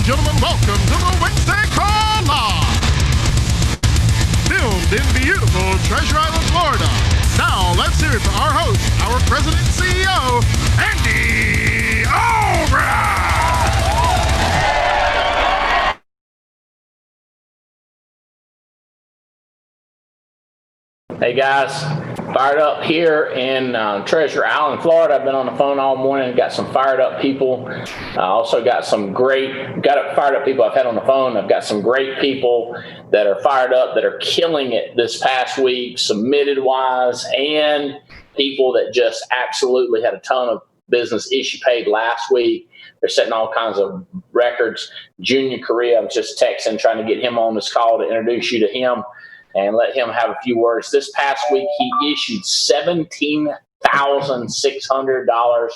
Gentlemen, welcome to the Wednesday Call-Off, filmed in beautiful Treasure Island, Florida. Now, let's hear it for our host, our president and CEO, Andy Albright. Hey guys, fired up here in Treasure Island, Florida. I've been on the phone all morning, got some fired up people. I also got some fired up people I've had on the phone. I've got some great people that are fired up, that are killing it this past week, submitted wise, and people that just absolutely had a ton of business issue paid last week. They're setting all kinds of records. Junior Korea, I'm just texting, trying to get him on this call to introduce you to him and let him have a few words. This past week, he issued $17,600,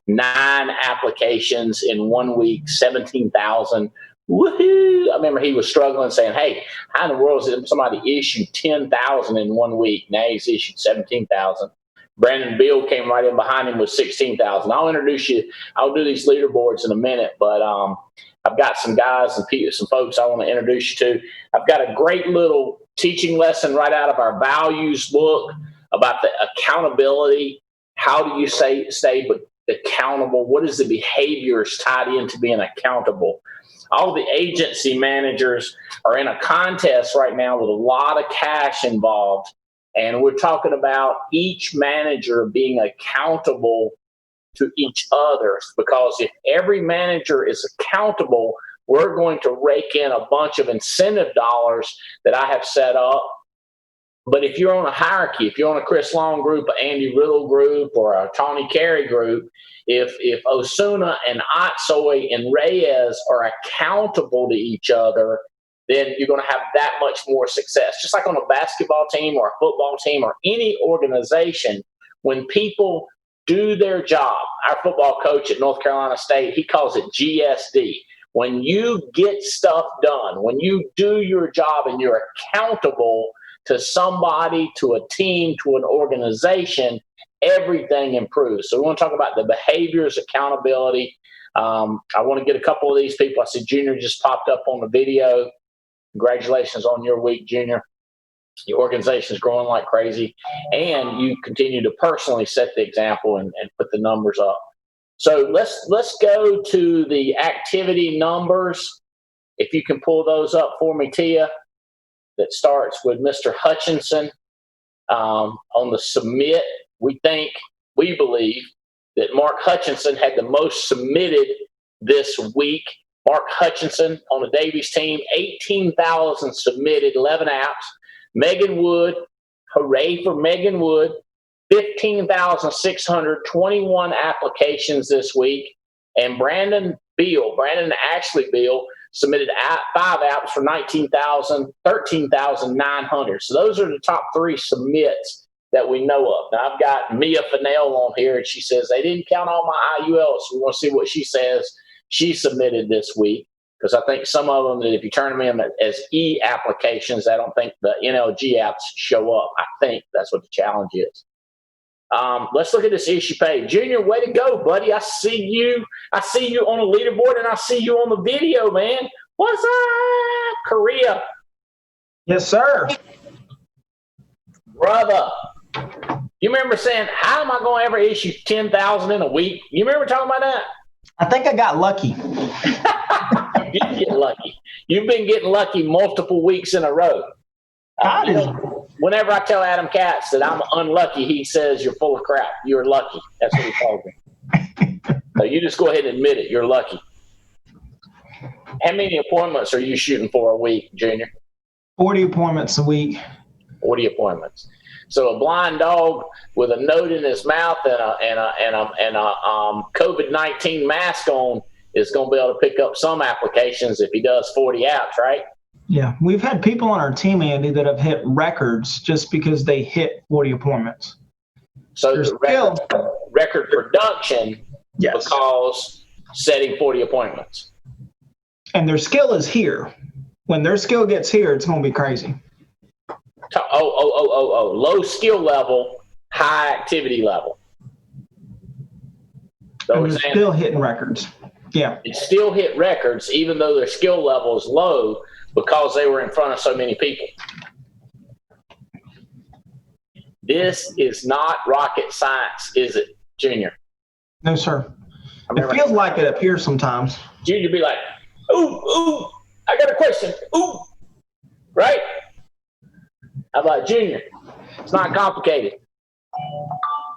9 applications in 1 week, 17,000. Woohoo! I remember he was struggling, saying, hey, how in the world is somebody issued 10,000 in 1 week? Now he's issued 17,000. Brandon Beal came right in behind him with 16,000. I'll introduce you. I'll do these leaderboards in a minute, but I've got some guys and some folks I want to introduce you to. I've got a great little teaching lesson right out of our values book about the accountability. How do you stay accountable? What is the behaviors tied into being accountable? All the agency managers are in a contest right now with a lot of cash involved. And we're talking about each manager being accountable to each other, because if every manager is accountable, we're going to rake in a bunch of incentive dollars that I have set up. But if you're on a hierarchy, if you're on a Chris Long group, an Andy Riddle group, or a Tawny Carey group, if Osuna and Otsoy and Reyes are accountable to each other, then you're going to have that much more success. Just like on a basketball team or a football team or any organization, when people do their job. Our football coach at North Carolina State, he calls it GSD. When you get stuff done, when you do your job and you're accountable to somebody, to a team, to an organization, everything improves. So we want to talk about the behaviors, accountability. I want to get a couple of these people. I see Junior just popped up on the video. Congratulations on your week, Junior. Your organization is growing like crazy, and you continue to personally set the example and put the numbers up. So let's go to the activity numbers. If you can pull those up for me, Tia. That starts with Mr. Hutchinson on the submit. We believe that Mark Hutchinson had the most submitted this week. Mark Hutchinson on the Davies team, 18,000 submitted, 11 apps. Megan Wood, hooray for Megan Wood, 15,621 applications this week. And Brandon Ashley Beal, submitted 5 apps for 13,900. So those are the top 3 submits that we know of. Now, I've got Mia Fennell on here, and she says they didn't count all my IULs. So we want to see what she says she submitted this week, because I think some of them, that if you turn them in as e-applications, I don't think the NLG apps show up. I think that's what the challenge is. Let's look at this issue page. Junior, way to go, buddy. I see you on the leaderboard, and I see you on the video, man. What's up, Korea? Yes, sir. Brother. You remember saying, how am I going to ever issue 10,000 in a week? You remember talking about that? I think I got lucky. You did get lucky. You've been getting lucky multiple weeks in a row. Whenever I tell Adam Katz that I'm unlucky, he says, you're full of crap. You're lucky. That's what he calls me. So you just go ahead and admit it. You're lucky. How many appointments are you shooting for a week, Junior? 40 appointments a week. 40 appointments. So a blind dog with a note in his mouth and a COVID-19 mask on is going to be able to pick up some applications if he does 40 outs, right? Yeah, we've had people on our team, Andy, that have hit records just because they hit 40 appointments. So the record production because setting 40 appointments. And their skill is here. When their skill gets here, it's going to be crazy. Low skill level, high activity level. So and they're still hitting records. Yeah. It still hit records even though their skill level is low because they were in front of so many people. This is not rocket science, is it, Junior? No, sir. It feels like it up here sometimes. Junior be like, ooh, I got a question. Ooh, right? How about Junior? It's not complicated.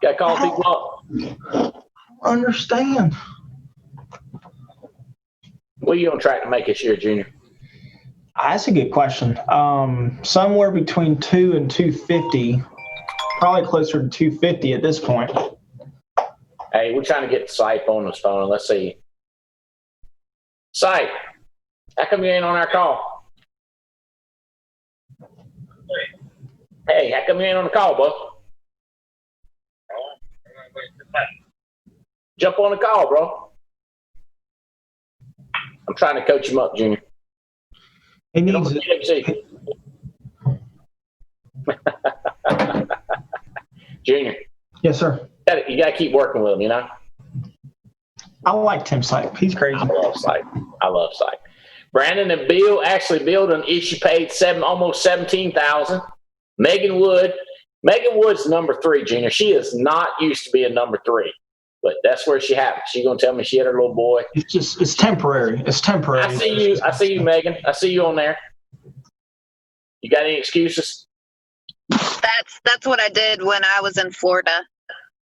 Got to call people up. Understand. What are you on track to make this year, Junior? That's a good question. Somewhere between 2 and 250. Probably closer to 250 at this point. Hey, we're trying to get Sipe on this phone. Let's see. Sipe, how come you ain't on our call? Hey, how come you ain't on the call, bud? Jump on the call, bro. I'm trying to coach him up, Junior. He needs it. Junior. Yes, sir. You got to keep working with him, you know? I like Tim Sipe. He's crazy. I love Sipe. Brandon and Bill actually billed an issue paid almost 17,000. Megan Wood's number 3, Junior. She is not used to being number 3, but that's where she happens. She's gonna tell me she had her little boy. It's temporary. It's temporary. I see you, Megan. I see you on there. You got any excuses? That's what I did when I was in Florida.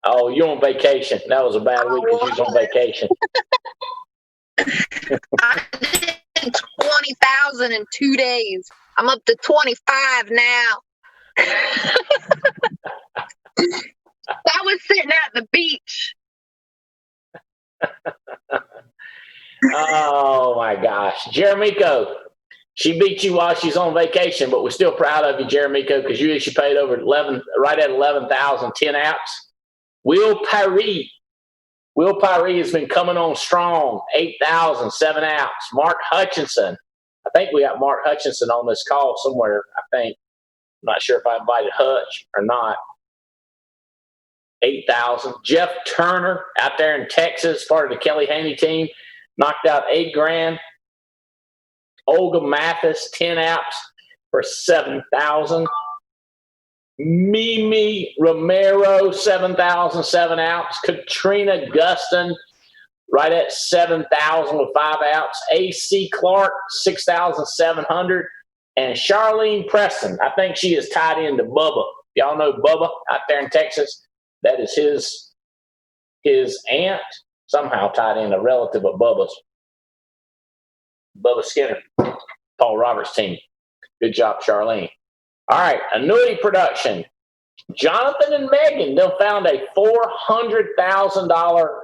Oh, you're on vacation. That was a bad week because you was on vacation. I did 20,000 in 2 days. I'm up to 25 now. I was sitting at the beach. Oh my gosh. Jeremico, she beat you while she's on vacation, but we're still proud of you, Jeremico, because you paid over 11,000, 10 outs. Willpower has been coming on strong, 8,000, 7 outs. Mark Hutchinson. I think we got Mark Hutchinson on this call somewhere, I think. I'm not sure if I invited Hutch or not. 8,000. Jeff Turner out there in Texas, part of the Kelly Haney team, knocked out $8,000. Olga Mathis, 10 outs for 7,000. Mimi Romero, 7,000, 7 outs. Katrina Guston, right at 7,000 with 5 outs. A.C. Clark, 6,700. And Charlene Preston, I think she is tied into Bubba. Y'all know Bubba out there in Texas? That is his aunt, somehow tied in, a relative of Bubba's. Bubba Skinner, Paul Roberts' team. Good job, Charlene. All right, annuity production. Jonathan and Megan, they found a $400,000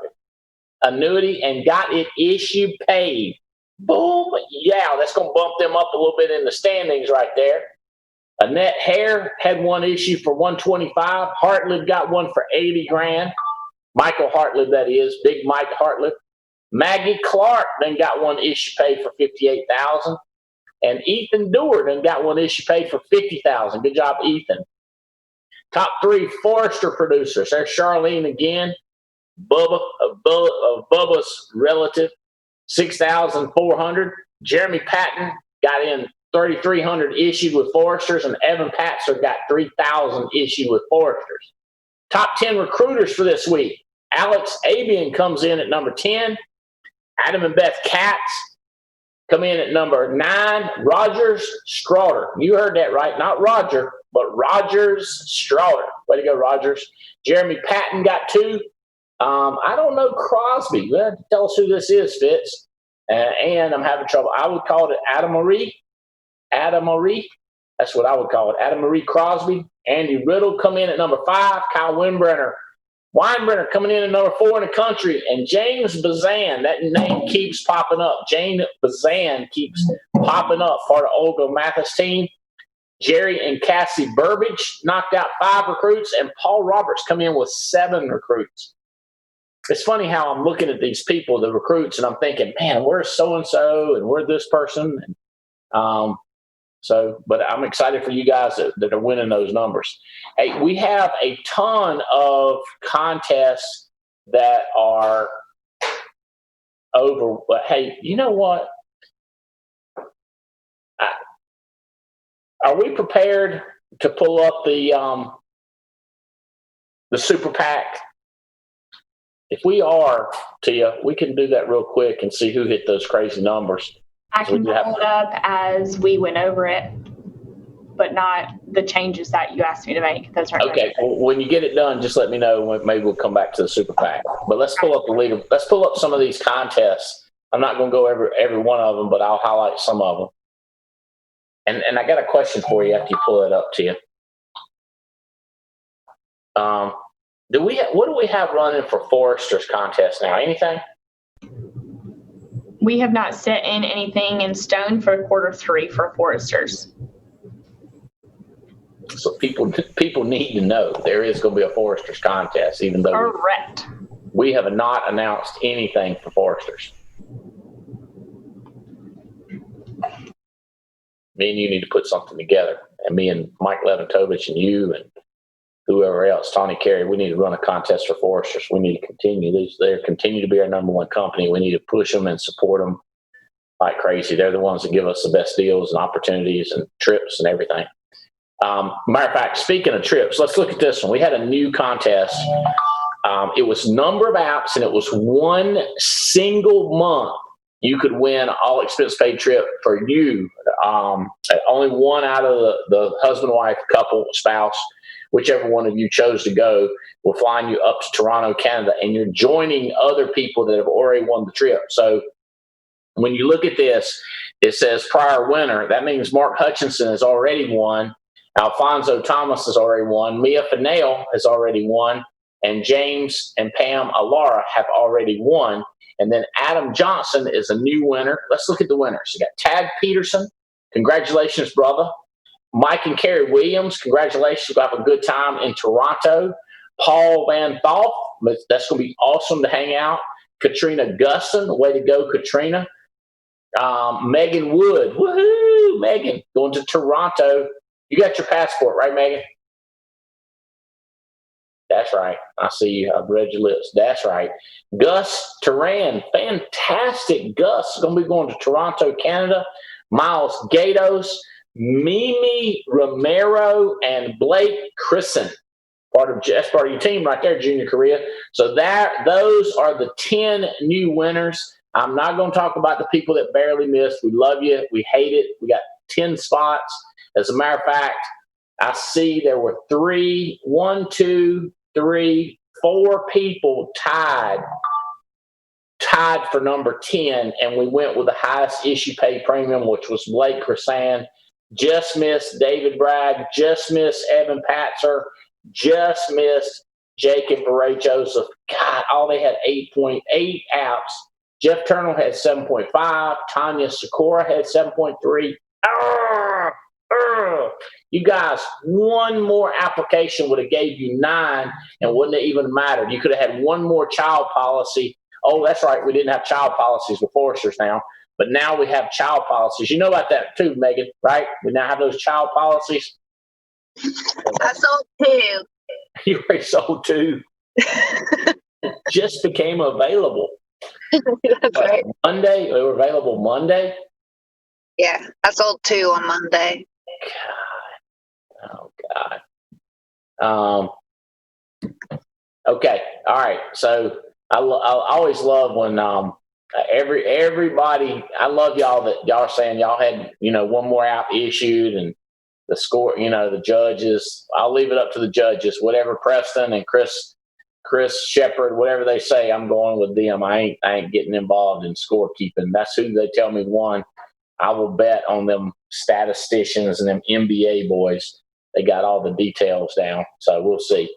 annuity and got it issue paid. Boom. Yeah, that's going to bump them up a little bit in the standings right there. Annette Hare had one issue for $125,000. Hartlib got one for $80,000. Michael Hartlib, that is, Big Mike Hartlib. Maggie Clark then got one issue paid for $58,000. And Ethan Dewar then got one issue paid for $50,000. Good job, Ethan. Top 3 Forester producers. There's Charlene again. Bubba's relative, 6,400. Jeremy Patton got in 3,300 issued with Foresters, and Evan Patzer got 3,000 issued with Foresters. Top 10 recruiters for this week. Alex Abian comes in at number 10. Adam and Beth Katz come in at number 9. Rogers Straughter. You heard that right. Not Roger, but Rogers Straughter. Way to go, Rogers. Jeremy Patton got 2. I don't know Crosby. Well, tell us who this is, Fitz. And I'm having trouble. I would call it Adam Marie. That's what I would call it. Adam Marie Crosby. Andy Riddle come in at number 5. Kyle Weinbrenner coming in at number 4 in the country. And James Bazan, that name keeps popping up. James Bazan keeps popping up, part of Olga Mathis' team. Jerry and Cassie Burbage knocked out 5 recruits, and Paul Roberts come in with 7 recruits. It's funny how I'm looking at these people, the recruits, and I'm thinking, man, where's so-and-so and where's this person? But I'm excited for you guys that are winning those numbers. Hey, we have a ton of contests that are over. But hey, you know what? Are we prepared to pull up the Super PAC? If we are, Tia, we can do that real quick and see who hit those crazy numbers. I can pull it up as we went over it, but not the changes that you asked me to make. Those are okay. Well, when you get it done, just let me know. Maybe we'll come back to the Super PAC. But let's pull up the leader. Let's pull up some of these contests. I'm not going to go every one of them, but I'll highlight some of them. And I got a question for you after you pull it up, Tia. What do we have running for Foresters contest now? Anything? We have not set in anything in stone for quarter 3 for Foresters. So people need to know there is going to be a Foresters contest, even though Correct. We have not announced anything for Foresters. Me and you need to put something together, and me and Mike Leventovich and you and whoever else, Tawny Carey, we need to run a contest for Foresters. We need to continue. They continue to be our number 1 company. We need to push them and support them like crazy. They're the ones that give us the best deals and opportunities and trips and everything. Matter of fact, speaking of trips, let's look at this one. We had a new contest. It was number of apps, and it was 1 single month. You could win an all expense paid trip for you. Only one out of the husband, wife, couple, spouse, whichever one of you chose to go, will flying you up to Toronto, Canada, and you're joining other people that have already won the trip. So when you look at this, it says prior winner. That means Mark Hutchinson has already won. Alfonso Thomas has already won. Mia Fennell has already won. And James and Pam Alara have already won. And then Adam Johnson is a new winner. Let's look at the winners. You got Tad Peterson. Congratulations, brother. Mike and Carrie Williams. Congratulations. You'll have a good time in Toronto. Paul Van Thoff. That's going to be awesome to hang out. Katrina Guston. Way to go, Katrina. Megan Wood. Woohoo, Megan. Going to Toronto. You got your passport, right, Megan? That's right. I see you. I've read your lips. That's right. Gus Turan. Fantastic. Gus. Going to be going to Toronto, Canada. Miles Gatos. Mimi Romero and Blake Christen. That's part of your team right there, Junior Korea. So those are the 10 new winners. I'm not going to talk about the people that barely missed. We love you. We hate it. We got 10 spots. As a matter of fact, I see there were 4 people tied for number 10, and we went with the highest issue pay premium, which was Blake Chrisan. Just missed David Bragg. Just missed Evan Patzer. Just missed Jacob Ray Joseph. God, all they had 8.8 apps. Jeff Turner had 7.5. Tanya Sikora had 7.3. You guys, one more application would have gave you 9 and wouldn't have even mattered. You could have had one more child policy. Oh, that's right. We didn't have child policies with Foresters now, but now we have child policies. You know about that too, Megan, right? We now have those child policies. I sold 2. You already sold 2. Just became available. That's right. Monday? They were available Monday? Yeah, I sold 2 on Monday. God. Oh, God. Okay. All right. So I always love when everybody, I love y'all that y'all are saying y'all had, one more out issued and the score, the judges. I'll leave it up to the judges. Whatever Preston and Chris Shepard, whatever they say, I'm going with them. I ain't getting involved in scorekeeping. That's who they tell me won. I will bet on them statisticians and them NBA boys. They got all the details down. So we'll see.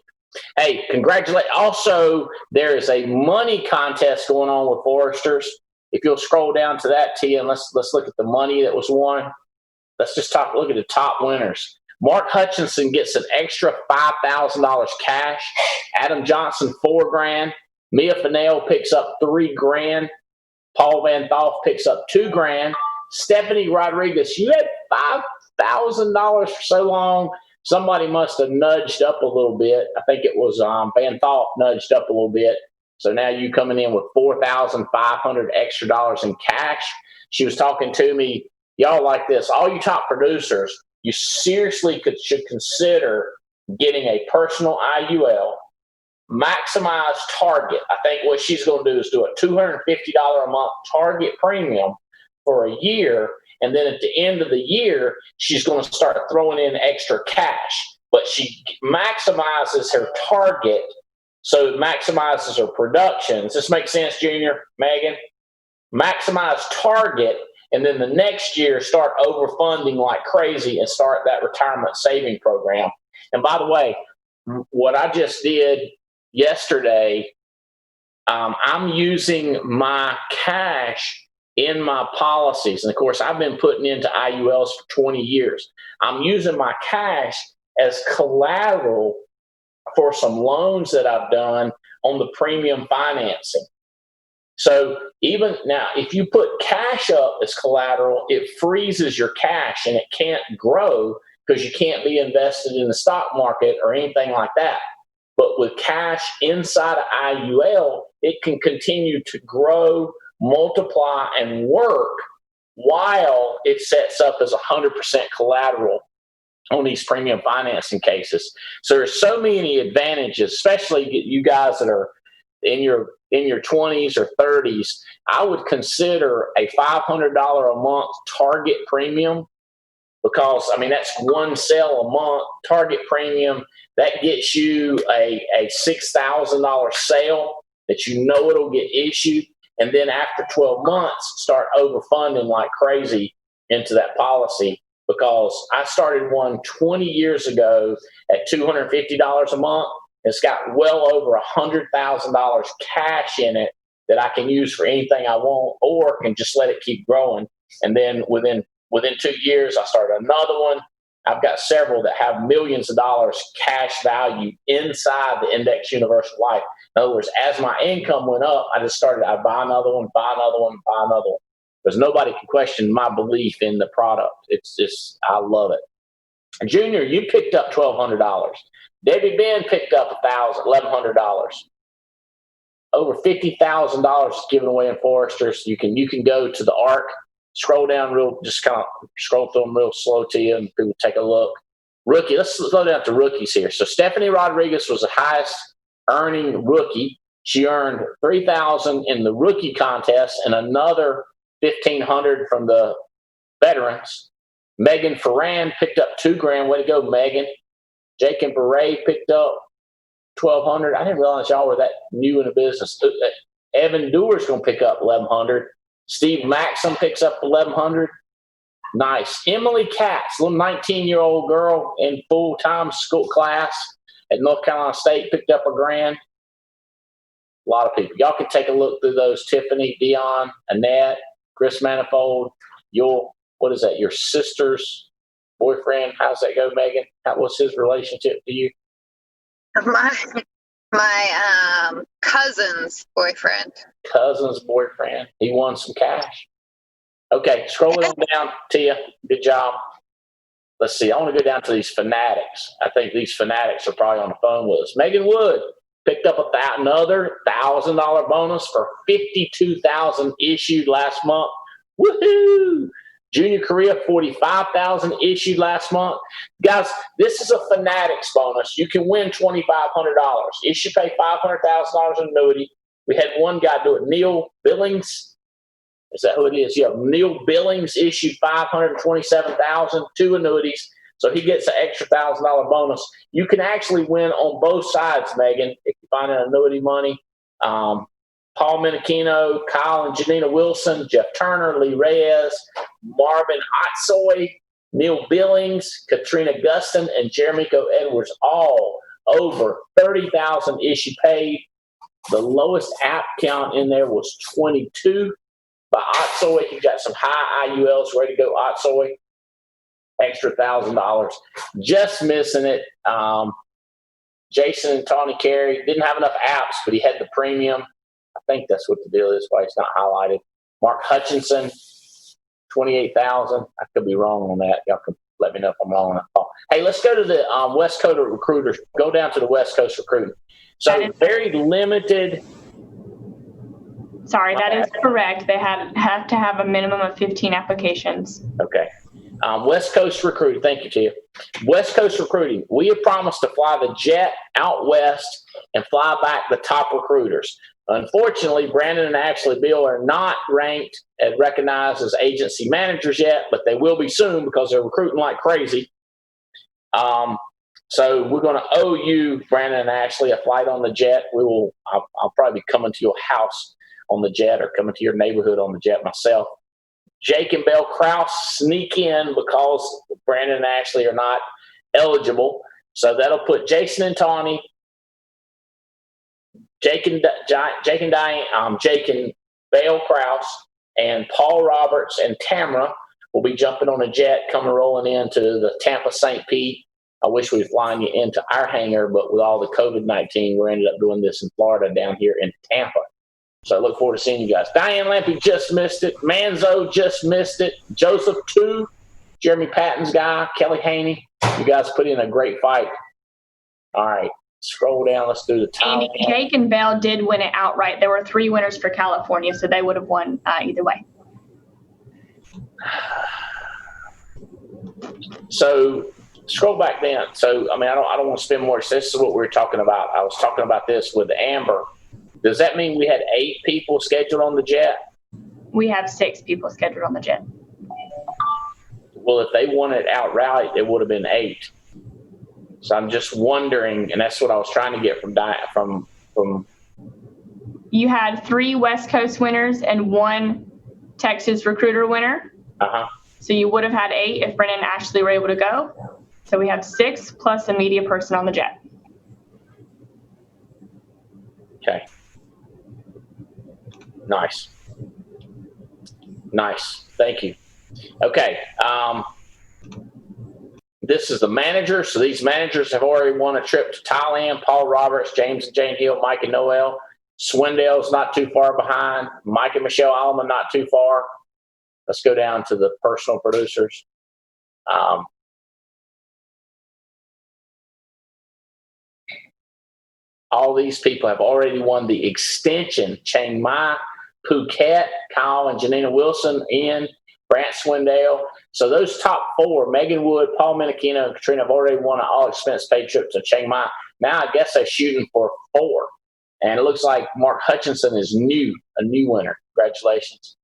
Hey, congratulate. Also, there is a money contest going on with Foresters. If you'll scroll down to that, Tia, and let's look at the money that was won. Let's just look at the top winners. Mark Hutchinson gets an extra $5,000 cash. Adam Johnson, $4,000. Mia Fennell picks up $3,000. Paul Van Thoff picks up $2,000. Stephanie Rodriguez, you had $5,000 for so long. Somebody must have nudged up a little bit. I think it was Van Thoff nudged up a little bit. So now you coming in with $4,500 extra dollars in cash. She was talking to me. Y'all like this. All you top producers, you seriously should consider getting a personal IUL, maximize target. I think what she's going to do is do a $250 a month target premium for a year. And then at the end of the year, she's going to start throwing in extra cash. But she maximizes her target, so it maximizes her production. Does this make sense, Junior, Megan? Maximize target, and then the next year start overfunding like crazy and start that retirement saving program. And by the way, what I just did yesterday, I'm using my cash in my policies. And of course, I've been putting into IULs for 20 years. I'm using my cash as collateral for some loans that I've done on the premium financing. So even now, if you put cash up as collateral, it freezes your cash and it can't grow because you can't be invested in the stock market or anything like that. But with cash inside of IUL, it can continue to grow, multiply, and work while it sets up as 100% collateral on these premium financing cases. So there's so many advantages, especially you guys that are in your 20s or 30s. I would consider a $500 a month target premium because, that's one sale a month. Target premium, that gets you a $6,000 sale that it'll get issued. And then after 12 months, start overfunding like crazy into that policy, because I started one 20 years ago at $250 a month. It's got well over $100,000 cash in it that I can use for anything I want, or can just let it keep growing. And then within 2 years, I started another one. I've got several that have millions of dollars cash value inside the Index Universal Life. In other words, as my income went up, I'd buy another one, buy another one, buy another one. Because nobody can question my belief in the product. It's just, I love it. Junior, you picked up $1,200. Debbie Ben picked up $1,100. Over $50,000 is given away in Foresters. You can go to the ARC, scroll down just kind of scroll through them real slow to you, and people take a look. Rookie, let's slow down to rookies here. So Stephanie Rodriguez was the highest earning rookie. She earned $3,000 in the rookie contest and another $1,500 from the veterans. Megan Ferran picked up $2,000. Way to go, Megan. Jake and Beret picked up $1,200. I didn't realize y'all were that new in the business. Evan Dewar's going to pick up $1,100. Steve Maxim picks up $1,100. Nice. Emily Katz, little 19-year-old girl in full-time school class at North Carolina State, picked up $1,000. A lot of people. Y'all can take a look through those. Tiffany, Dion, Annette, Chris Manifold, your sister's boyfriend. How's that go, Megan? What's his relationship to you? My cousin's boyfriend. Cousin's boyfriend. He won some cash. Okay, scrolling on down, Tia. Good job. let's see. I want to go down to these fanatics. I think these fanatics are probably on the phone with us. Megan Wood picked up another $1,000 bonus for 52,000 issued last month. Woohoo! Junior Korea, 45,000 issued last month. Guys, this is a fanatics bonus. You can win $2,500. Issue pay $500,000 in annuity. We had one guy do it, Neil Billings. Is that who it is? Yeah, Neil Billings issued $527,000, 2 annuities. So he gets an extra $1,000 bonus. You can actually win on both sides, Megan, if you find an annuity money. Paul Menachino, Kyle and Janina Wilson, Jeff Turner, Lee Reyes, Marvin Hotsoy, Neil Billings, Katrina Guston, and Jeremico Edwards, all over 30,000 issue paid. The lowest app count in there was 22. By Otsoy, he got some high IULs ready to go. Otsoy, extra $1,000. Just missing it. Jason and Tawny Carey didn't have enough apps, but he had the premium. I think that's what the deal is, why it's not highlighted. Mark Hutchinson, 28,000. I could be wrong on that. Y'all can let me know if I'm wrong on that call. Hey, let's go to the West Coast recruiters. Go down to the West Coast recruiting. So very limited. Sorry, that is correct. They have to have a minimum of 15 applications. Okay. West Coast recruiting. Thank you, Tia. West Coast recruiting. We have promised to fly the jet out west and fly back the top recruiters. Unfortunately, Brandon and Ashley Bill are not ranked and recognized as agency managers yet, but they will be soon because they're recruiting like crazy. So we're going to owe you, Brandon and Ashley, a flight on the jet. I'll probably be coming to your house on the jet or coming to your neighborhood on the jet myself. Jake and Belle Krause sneak in because Brandon and Ashley are not eligible. So that'll put Jason and Tawny, Jake and Belle Krause, and Paul Roberts and Tamara will be jumping on a jet coming rolling into the Tampa St. Pete. I wish we'd flying you into our hangar, but with all the COVID-19, we ended up doing this in Florida down here in Tampa. So I look forward to seeing you guys. Diane Lampy just missed it. Manzo just missed it. Joseph 2, Jeremy Patton's guy, Kelly Haney. You guys put in a great fight. All right. Scroll down. Let's do the time. Andy, Jake and Belle did win it outright. There were 3 winners for California, so they would have won either way. So scroll back then. So, I don't want to spend more. This is what we were talking about. I was talking about this with Amber. Does that mean we had 8 people scheduled on the jet? We have 6 people scheduled on the jet. Well, if they won it outright, it would have been 8. So I'm just wondering, and that's what I was trying to get from. You had 3 West Coast winners and 1 Texas recruiter winner. So you would have had 8 if Brennan and Ashley were able to go. So we have 6 plus a media person on the jet. Okay. Nice. Thank you. Okay. This is the manager. So these managers have already won a trip to Thailand. Paul Roberts, James and Jane Hill, Mike and Noel. Swindell's not too far behind. Mike and Michelle Allman not too far. Let's go down to the personal producers. All these people have already won the extension. Chiang Mai, Phuket, Kyle and Janina Wilson, Ian, Brant Swindell. So those top 4, Megan Wood, Paul Menachino, and Katrina, have already won an all-expense-paid trip to Chiang Mai. Now I guess they're shooting for 4. And it looks like Mark Hutchinson is a new winner. Congratulations.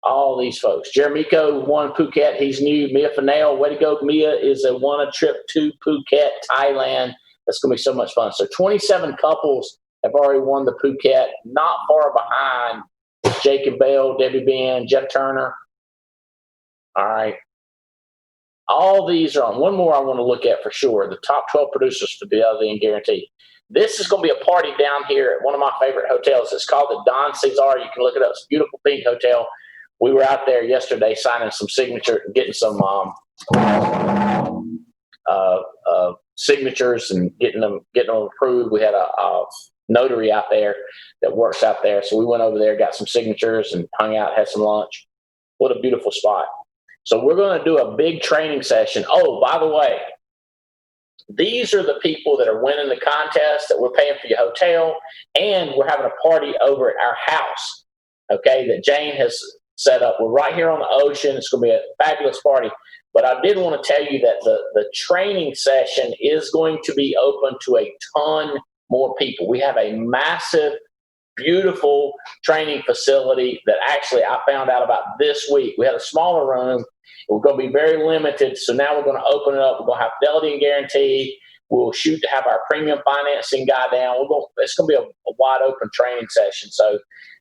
All these folks. Jeremico won Phuket. He's new. Mia Fennell, way to go. Mia won a trip to Phuket, Thailand. That's going to be so much fun. So 27 couples have already won the Phuket. Not far behind is Jake and Bell, Debbie Ben, Jeff Turner. All right. All these are on. One more I want to look at for sure. The top 12 producers for the other and guarantee. This is going to be a party down here at one of my favorite hotels. It's called the Don Cesar. You can look it up. It's a beautiful pink hotel. We were out there yesterday signing some signature, getting some signatures and getting them approved. We had a notary out there that works out there. So we went over there, got some signatures and hung out, had some lunch. What a beautiful spot. So we're going to do a big training session. Oh, by the way, these are the people that are winning the contest that we're paying for your hotel, and we're having a party over at our house, okay, that Jane has set up. We're right here on the ocean. It's going to be a fabulous party. But I did want to tell you that the training session is going to be open to a ton more people. We have a massive, beautiful training facility that actually I found out about this week. We had a smaller room. We're going to be very limited. So now we're going to open it up. We're going to have fidelity and guarantee. We'll shoot to have our premium financing guy down. It's going to be a wide open training session. So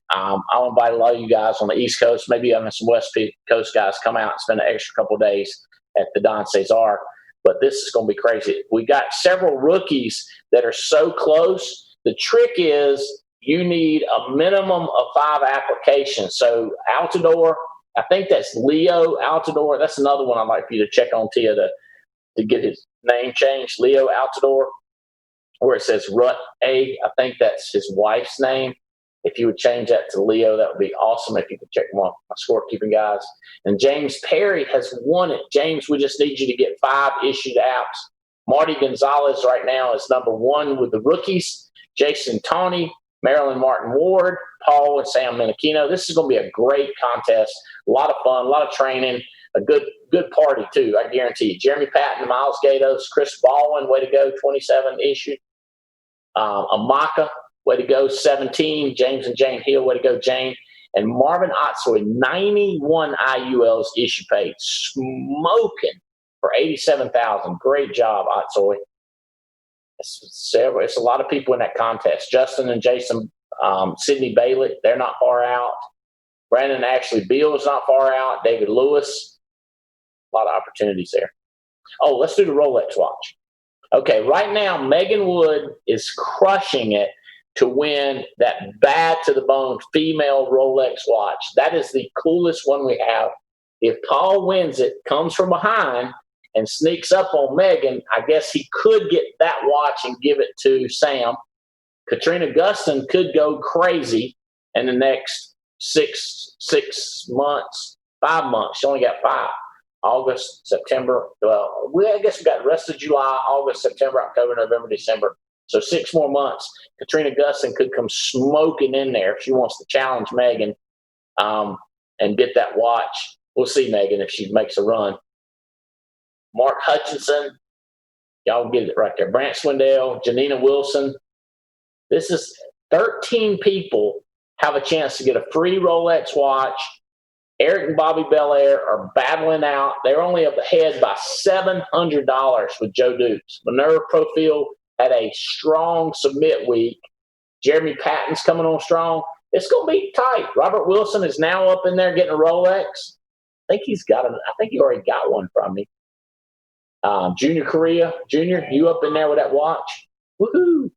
I'll invite a lot of you guys on the East Coast. Maybe I'm some West Coast guys come out and spend an extra couple of days at the Don Cesar. But this is going to be crazy. We got several rookies that are so close. The trick is you need a minimum of 5 applications. So Altador, I think that's Leo Altador. That's another one I'd like for you to check on, Tia, to get his name changed. Leo Altador, where it says Rut A. I think that's his wife's name. If you would change that to Leo, that would be awesome. If you could check my scorekeeping guys. And James Perry has won it. James, we just need you to get 5 issued apps. Marty Gonzalez right now is number 1 with the rookies. Jason Tawney, Marilyn Martin Ward, Paul and Sam Menachino. This is going to be a great contest. A lot of fun, a lot of training, a good party too, I guarantee you. Jeremy Patton, Miles Gatos, Chris Baldwin, way to go, 27 issued. Amaka, way to go, 17. James and Jane Hill, way to go, Jane. And Marvin Otsoy, 91 IULs issue paid, smoking for $87,000. Great job, Otsoy. It's a lot of people in that contest. Justin and Jason, Sidney Bailey, they're not far out. Brandon Ashley Beal is not far out. David Lewis, a lot of opportunities there. Oh, let's do the Rolex watch. Okay, right now, Megan Wood is crushing it to win that bad to the bone female Rolex watch. That is the coolest one we have. If Paul wins it, comes from behind, and sneaks up on Megan, I guess he could get that watch and give it to Sam. Katrina Gustin could go crazy in the next 6 months, 5 months. She only got 5. August, September. I guess we got the rest of July, August, September, October, November, December. So 6 more months. Katrina Gustin could come smoking in there if she wants to challenge Megan and get that watch. We'll see, Megan, if she makes a run. Mark Hutchinson, y'all get it right there. Brant Swindell, Janina Wilson. This is 13 people have a chance to get a free Rolex watch. Eric and Bobby Belair are battling out. They're only up ahead by $700 with Joe Dukes. Minerva Profil had a strong submit week. Jeremy Patton's coming on strong. It's going to be tight. Robert Wilson is now up in there getting a Rolex. I think he already got one from me. Junior Correa, Junior, you up in there with that watch? Woohoo!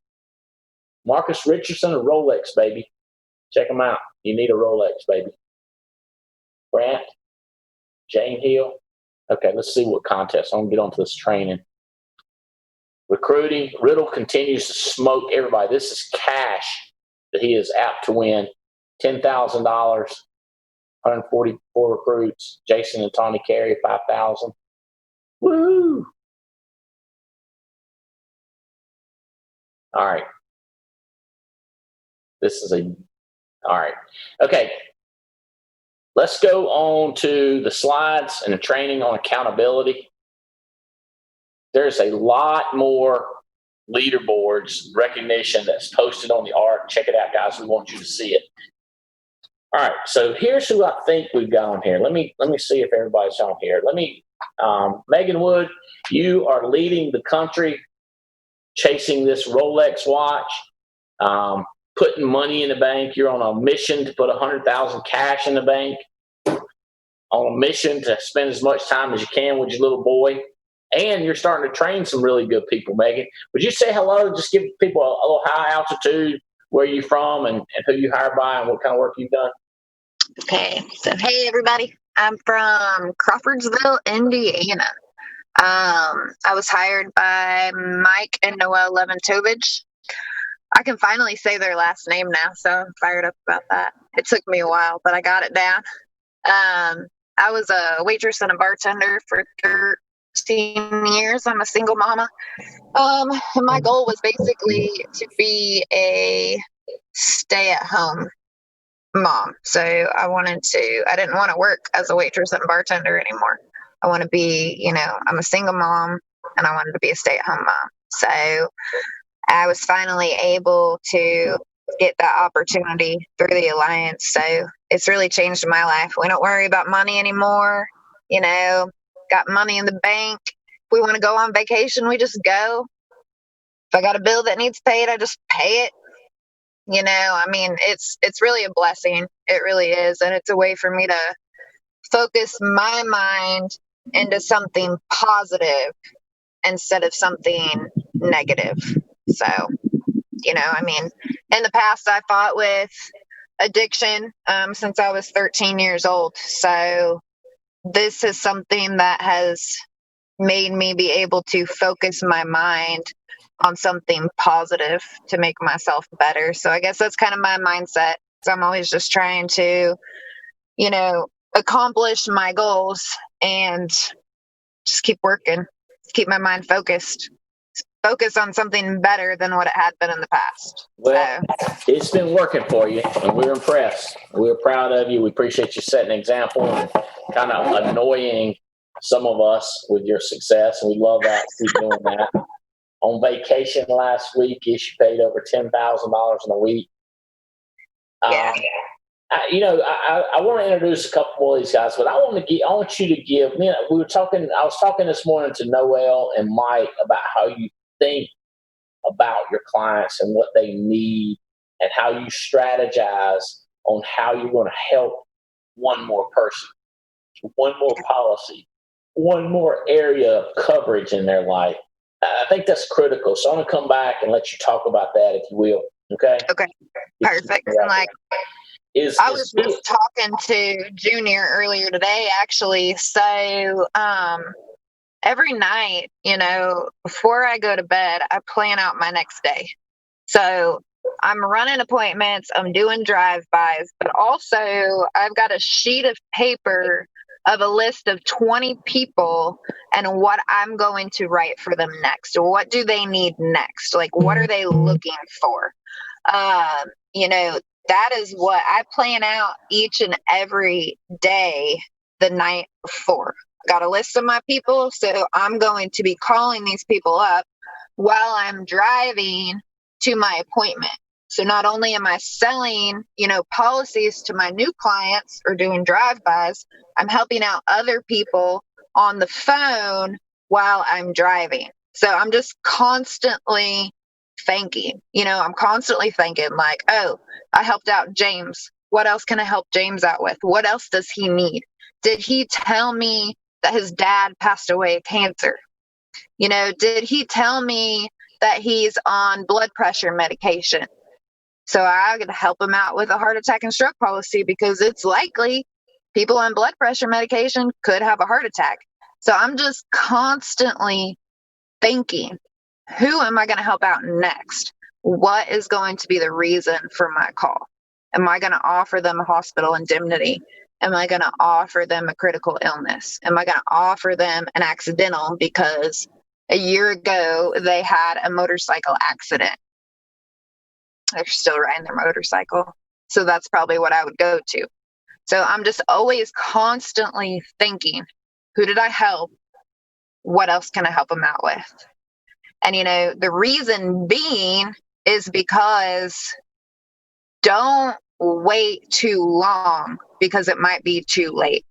Marcus Richardson, a Rolex, baby. Check him out. You need a Rolex, baby. Brant, Jane Hill. Okay, let's see what contest. I'm going to get onto this training. Recruiting. Riddle continues to smoke everybody. This is cash that he is apt to win. $10,000, 144 recruits. Jason and Tawny Carey, 5,000. Woo! All right. All right. Okay. Let's go on to the slides and the training on accountability. There's a lot more leaderboards recognition that's posted on the ARC. Check it out, guys. We want you to see it. All right. So here's who I think we've got on here. Let me see if everybody's on here. Megan Wood, you are leading the country chasing this Rolex watch, putting money in the bank. You're on a mission to put $100,000 cash in the bank, on a mission to spend as much time as you can with your little boy. And you're starting to train some really good people, Megan. Would you say hello? Just give people a little high altitude, where you're from and who you hired by and what kind of work you've done. Okay. So, hey, everybody. I'm from Crawfordsville, Indiana. I was hired by Mike and Noelle Leventovich. I can finally say their last name now, so I'm fired up about that. It took me a while, but I got it down. I was a waitress and a bartender for 13 years. I'm a single mama. And my goal was basically to be a stay-at-home mom. So I didn't want to work as a waitress and bartender anymore. I want to be, I'm a single mom and I wanted to be a stay-at-home mom. So I was finally able to get that opportunity through the Alliance. So it's really changed my life. We don't worry about money anymore. Got money in the bank. If we want to go on vacation, we just go. If I got a bill that needs paid, I just pay it. It's really a blessing. It really is. And it's a way for me to focus my mind into something positive instead of something negative. So, in the past, I fought with addiction since I was 13 years old. So this is something that has made me be able to focus my mind on something positive to make myself better. So I guess that's kind of my mindset. So I'm always just trying to, accomplish my goals and just keep working, keep my mind focus on something better than what it had been in the past. Well, it's been working for you, and we're impressed. We're proud of you. We appreciate you setting an example and kind of annoying some of us with your success, and we love that. Keep doing that. On vacation last week, you paid over $10,000 in a week. Yeah. I want to introduce a couple more of these guys, but I want you to give. I was talking this morning to Noel and Mike about how you think about your clients and what they need, and how you strategize on how you're going to help one more person, one more policy, one more area of coverage in their life. I think that's critical. So I'm going to come back and let you talk about that, if you will. Okay. Okay. Perfect. I was just talking to Junior earlier today, actually. So, every night, before I go to bed, I plan out my next day. So I'm running appointments, I'm doing drive-bys, but also I've got a sheet of paper of a list of 20 people and what I'm going to write for them next. What do they need next? Like, what are they looking for? That is what I plan out each and every day the night before. Got a list of my people, so I'm going to be calling these people up while I'm driving to my appointment. So not only am I selling, policies to my new clients or doing drive-bys, I'm helping out other people on the phone while I'm driving. So I'm just constantly thinking, I'm constantly thinking like, oh, I helped out James. What else can I help James out with? What else does he need? Did he tell me that his dad passed away of cancer? Did he tell me that he's on blood pressure medication? So I got to help him out with a heart attack and stroke policy, because it's likely people on blood pressure medication could have a heart attack. So I'm just constantly thinking, who am I going to help out next? What is going to be the reason for my call? Am I going to offer them a hospital indemnity? Am I going to offer them a critical illness? Am I going to offer them an accidental because a year ago they had a motorcycle accident? They're still riding their motorcycle. So that's probably what I would go to. So I'm just always constantly thinking, who did I help? What else can I help them out with? And, the reason being is because don't wait too long, because it might be too late.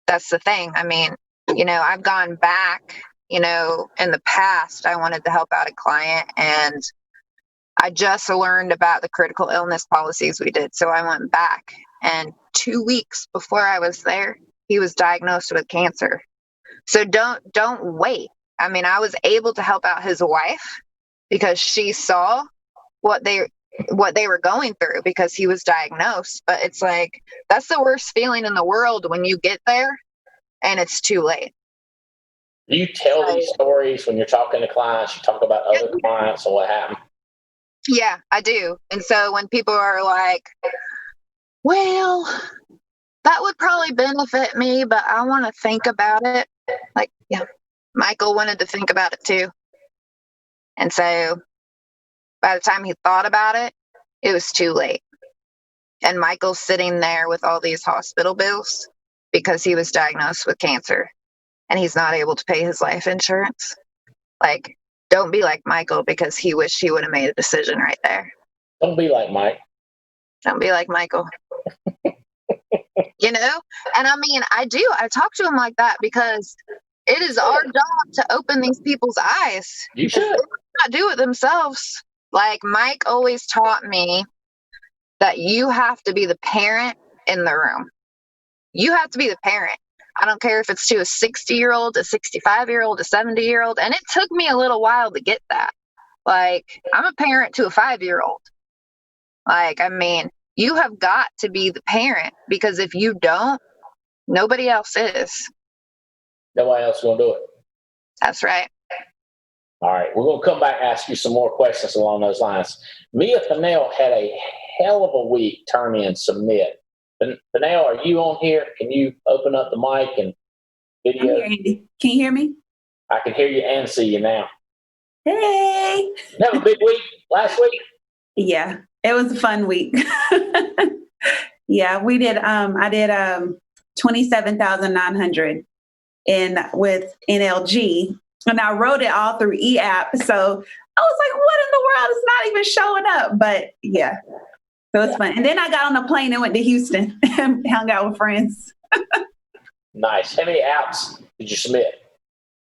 That's the thing. I've gone back, in the past, I wanted to help out a client, and I just learned about the critical illness policies we did. So I went back, and 2 weeks before I was there, he was diagnosed with cancer. So don't wait. I was able to help out his wife because she saw what they were going through because he was diagnosed. But it's like, that's the worst feeling in the world when you get there and it's too late. Do you tell these stories when you're talking to clients? You talk about other clients and what happened? Yeah, I do. And so when people are like, well, that would probably benefit me, but I want to think about it. Like, yeah, Michael wanted to think about it too. And so by the time he thought about it, it was too late. And Michael's sitting there with all these hospital bills because he was diagnosed with cancer and he's not able to pay his life insurance. Like, don't be like Michael because he wished he would have made a decision right there. Don't be like Mike. Don't be like Michael. You know? And I mean, I talk to him like that because it is our job to open these people's eyes. You should. They not do it themselves. Like Mike always taught me that you have to be the parent in the room. You have to be the parent. I don't care if it's to a 60-year-old, a 65-year-old, a 70-year-old. And it took me a little while to get that. Like, I'm a parent to a 5-year-old. Like, I mean, you have got to be the parent because if you don't, nobody else is. Nobody else is going to do it. That's right. All right. We're going to come back and ask you some more questions along those lines. Mia Fennell had a hell of a week turn in submit. Fennell, are you on here? Can you open up the mic and video? I'm here, Andy. Can you hear me? I can hear you and see you now. Hey. That was a big week last week. Yeah, it was a fun week. Yeah, we did. I did 27,900 with NLG, and I wrote it all through eApp. So I was like, "What in the world is not even showing up?" But yeah, so it's fun. And then I got on a plane and went to Houston and hung out with friends. Nice. How many apps did you submit?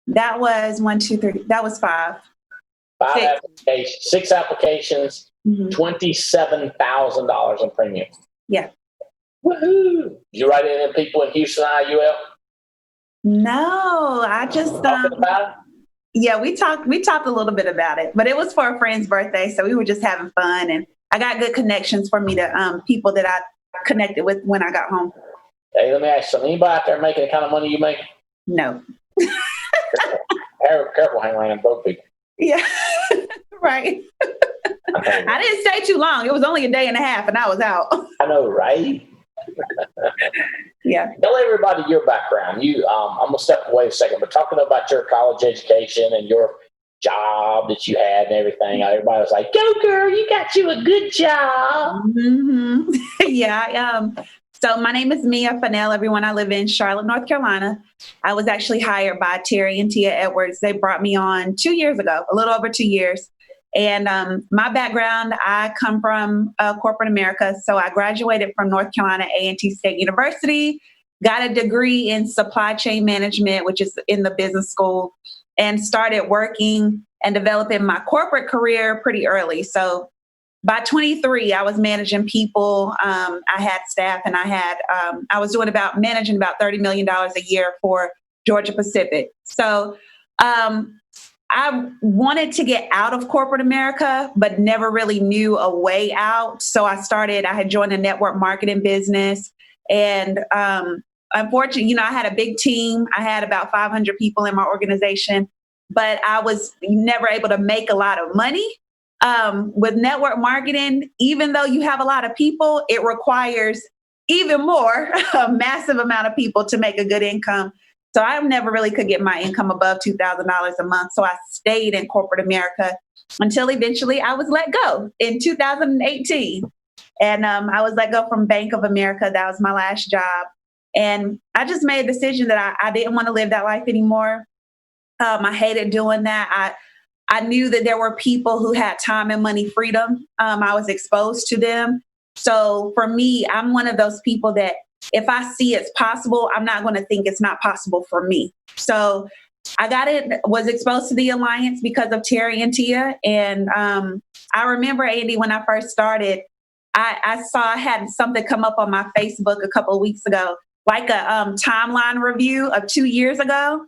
That was 1, 2, 3. That was 5. 6 applications, Mm-hmm. $27,000 in premium. Yeah. Woohoo! Did you write any people in Houston, IUL? No, I just Talking about it? Yeah, we talked a little bit about it, but it was for a friend's birthday, so we were just having fun, and I got good connections for me to people that I connected with when I got home. Hey, let me ask you something. Anybody out there making the kind of money you make? No. Careful hanging around broke people. Yeah, right. I didn't stay too long. It was only a day and a half, and I was out. I know, right? Yeah. Tell everybody your background. I'm gonna step away a second, but talking about your college education and your job that you had and everything. Everybody was like, "Go, girl! You got you a good job." Mm-hmm. Yeah. So my name is Mia Fennell, everyone. I live in Charlotte, North Carolina. I was actually hired by Terry and Tia Edwards. They brought me on 2 years ago, a little over 2 years. And my background, I come from corporate America. So I graduated from North Carolina A&T State University, got a degree in supply chain management, which is in the business school, and started working and developing my corporate career pretty early. So by 23, I was managing people. I had staff, and I was managing about $30 million a year for Georgia Pacific. So I wanted to get out of corporate America, but never really knew a way out. So I had joined a network marketing business, and unfortunately, I had a big team. I had about 500 people in my organization, but I was never able to make a lot of money. With network marketing, even though you have a lot of people, it requires even more, a massive amount of people to make a good income. So I never really could get my income above $2,000 a month. So I stayed in corporate America until eventually I was let go in 2018. And I was let go from Bank of America. That was my last job. And I just made a decision that I didn't want to live that life anymore. I hated doing that. I knew that there were people who had time and money freedom. I was exposed to them. So for me, I'm one of those people that if I see it's possible, I'm not going to think it's not possible for me. So I was exposed to the Alliance because of Terry and Tia. And I remember, Andy, when I first started, I had something come up on my Facebook a couple of weeks ago, like a timeline review of 2 years ago.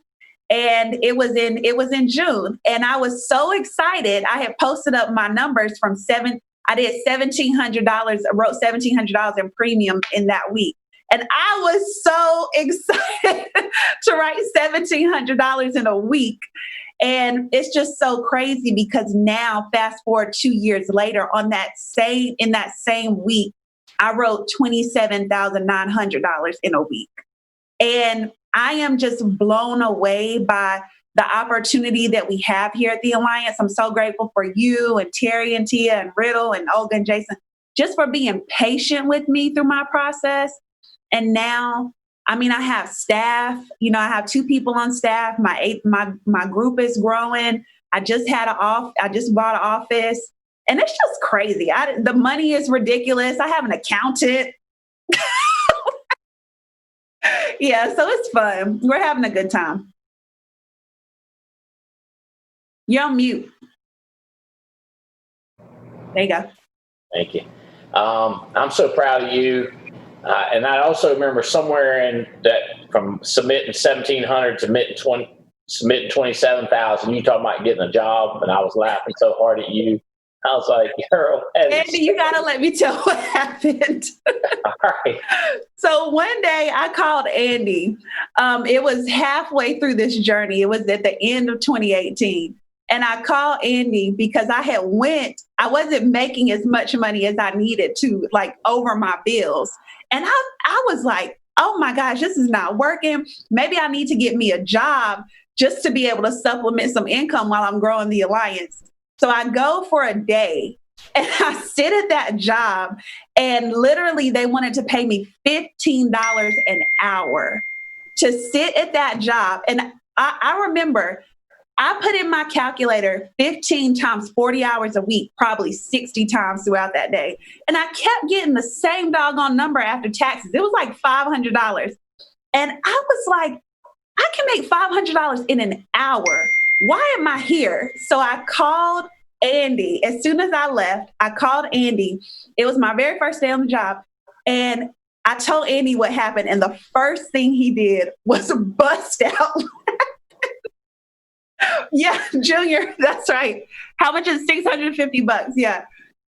And it was in June. And I was so excited. I had posted up my numbers I did $1,700, wrote $1,700 in premium in that week. And I was so excited to write $1,700 in a week. And it's just so crazy because now, fast forward 2 years later, in that same week, I wrote $27,900 in a week. And I am just blown away by the opportunity that we have here at the Alliance. I'm so grateful for you and Terry and Tia and Riddle and Olga and Jason, just for being patient with me through my process. And now, I mean, I have staff, I have 2 people on staff. My group is growing. I just bought an office, and it's just crazy. The money is ridiculous. I have an accountant. Yeah, so it's fun. We're having a good time. You're on mute. There you go. Thank you. I'm so proud of you. And I also remember somewhere in that from submitting 1,700 to submitting 27,000, you talking about getting a job, and I was laughing so hard at you. I was like, girl. Andy, you got to let me tell what happened. All right. So one day I called Andy. It was halfway through this journey. It was at the end of 2018. And I called Andy because I wasn't making as much money as I needed to, like, over my bills. And I was like, oh my gosh, this is not working. Maybe I need to get me a job just to be able to supplement some income while I'm growing the Alliance. So I go for a day and I sit at that job, and literally they wanted to pay me $15 an hour to sit at that job. And I remember I put in my calculator 15 times 40 hours a week, probably 60 times throughout that day. And I kept getting the same doggone number after taxes. It was like $500. And I was like, I can make $500 in an hour. Why am I here? So I called Andy. As soon as I left, I called Andy. It was my very first day on the job. And I told Andy what happened. And the first thing he did was bust out. Yeah, Junior, that's right. How much is $650? Yeah.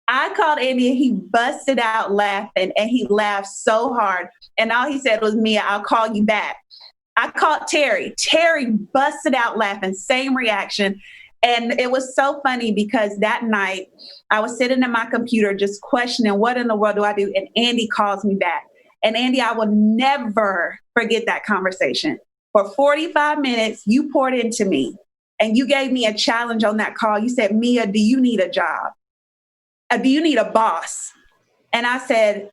I called Andy and he busted out laughing, and he laughed so hard. And all he said was, Mia, I'll call you back. I called Terry. Terry busted out laughing, same reaction. And it was so funny because that night I was sitting at my computer just questioning, what in the world do I do? And Andy calls me back. And Andy, I will never forget that conversation. For 45 minutes, you poured into me and you gave me a challenge on that call. You said, Mia, do you need a job? Do you need a boss? And I said,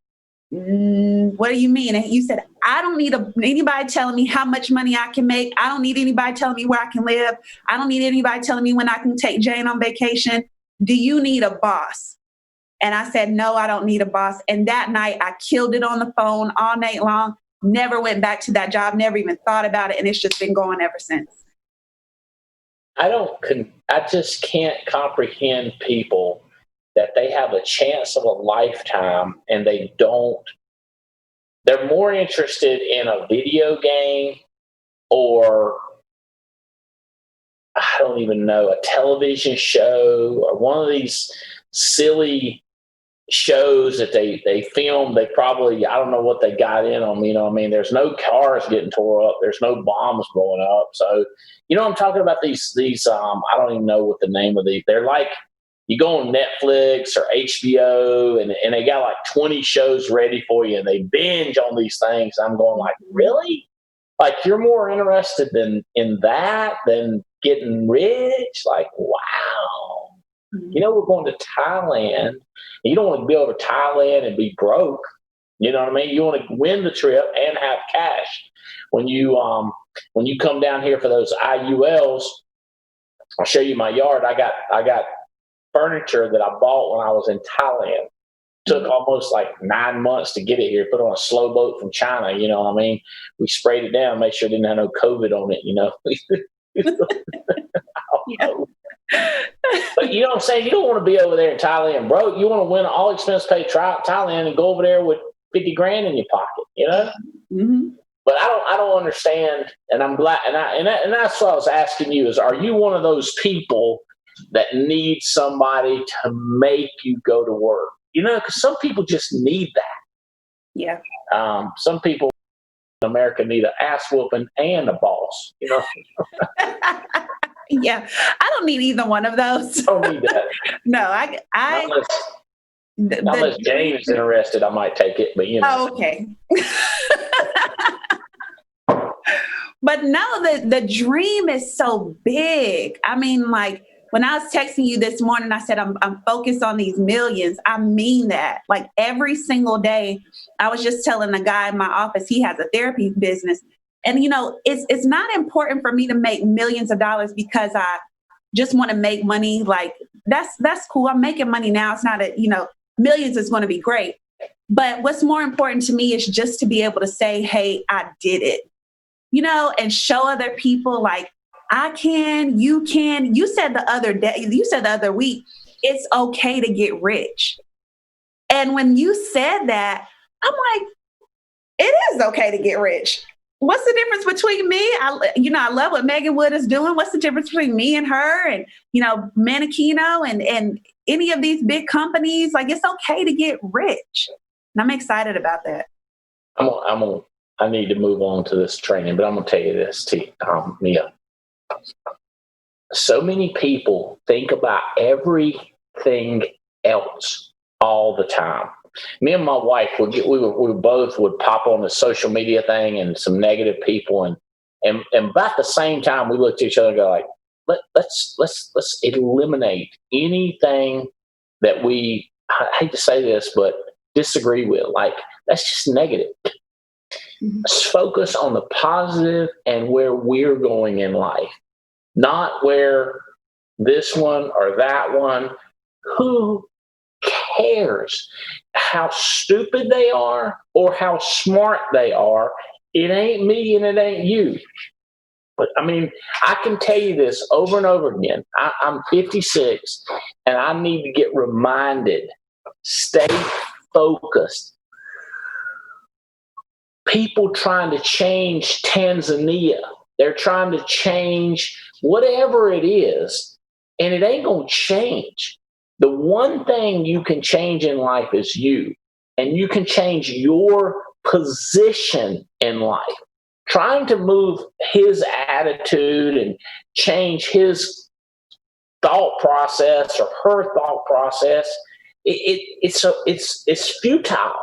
what do you mean? And you said, I don't need anybody telling me how much money I can make. I don't need anybody telling me where I can live. I don't need anybody telling me when I can take Jane on vacation. Do you need a boss? And I said, no, I don't need a boss. And that night I killed it on the phone all night long, never went back to that job, never even thought about it. And it's just been going ever since. I just can't comprehend people that they have a chance of a lifetime and they're more interested in a video game or I don't even know, a television show or one of these silly shows that they film. They probably, I don't know what they got in them. I mean, there's no cars getting tore up. There's no bombs blowing up. So, I'm talking about these, I don't even know what the name of these, they're like, you go on Netflix or HBO and they got like 20 shows ready for you and they binge on these things. I'm going like, really? Like you're more interested in that than getting rich? Like, wow. We're going to Thailand. You don't want to be over Thailand and be broke. You know what I mean? You want to win the trip and have cash. When you come down here for those IULs, I'll show you my yard. I got furniture that I bought when I was in Thailand. Took almost like 9 months to get it here. Put on a slow boat from China. You know what I mean? We sprayed it down, make sure it didn't have no COVID on it. Yeah. But you know what I'm saying? You don't want to be over there in Thailand broke. You want to win an all expense paid Thailand and go over there with 50 grand in your pocket. Mm-hmm. But I don't understand. And I'm glad. And that's what I was asking you is, are you one of those people that need somebody to make you go to work? Because some people just need that. Yeah. Some people in America need an ass whooping and a boss. Yeah. I don't need either one of those. Don't need that. No, I Unless James is interested, I might take it, but Oh, okay. But no, the dream is so big. I mean, like when I was texting you this morning, I said, I'm focused on these millions. I mean that. Like every single day, I was just telling the guy in my office, he has a therapy business. And, it's not important for me to make millions of dollars because I just want to make money. Like that's cool. I'm making money now. It's not millions is going to be great. But what's more important to me is just to be able to say, hey, I did it, and show other people like I can, you can. You said the other week, it's okay to get rich. And when you said that, I'm like, it is okay to get rich. What's the difference between me? I love what Megan Wood is doing. What's the difference between me and her and, Manakino and any of these big companies? Like, it's okay to get rich. And I'm excited about that. I need to move on to this training, but I'm going to tell you this, Mia. So many people think about everything else all the time. Me and my wife we both would pop on the social media thing and some negative people, and about the same time we looked at each other and go like, let's eliminate anything that we, I hate to say this, but disagree with. Like, that's just negative. Mm-hmm. Let's focus on the positive and where we're going in life, not where this one or that one. Who cares how stupid they are or how smart they are? It ain't me and it ain't you. But I mean, I can tell you this over and over again. I'm 56 and I need to get reminded, stay focused. People trying to change Tanzania, they're trying to change whatever it is, and it ain't going to change. The one thing you can change in life is you, and you can change your position in life. Trying to move his attitude and change his thought process or her thought process, it's futile.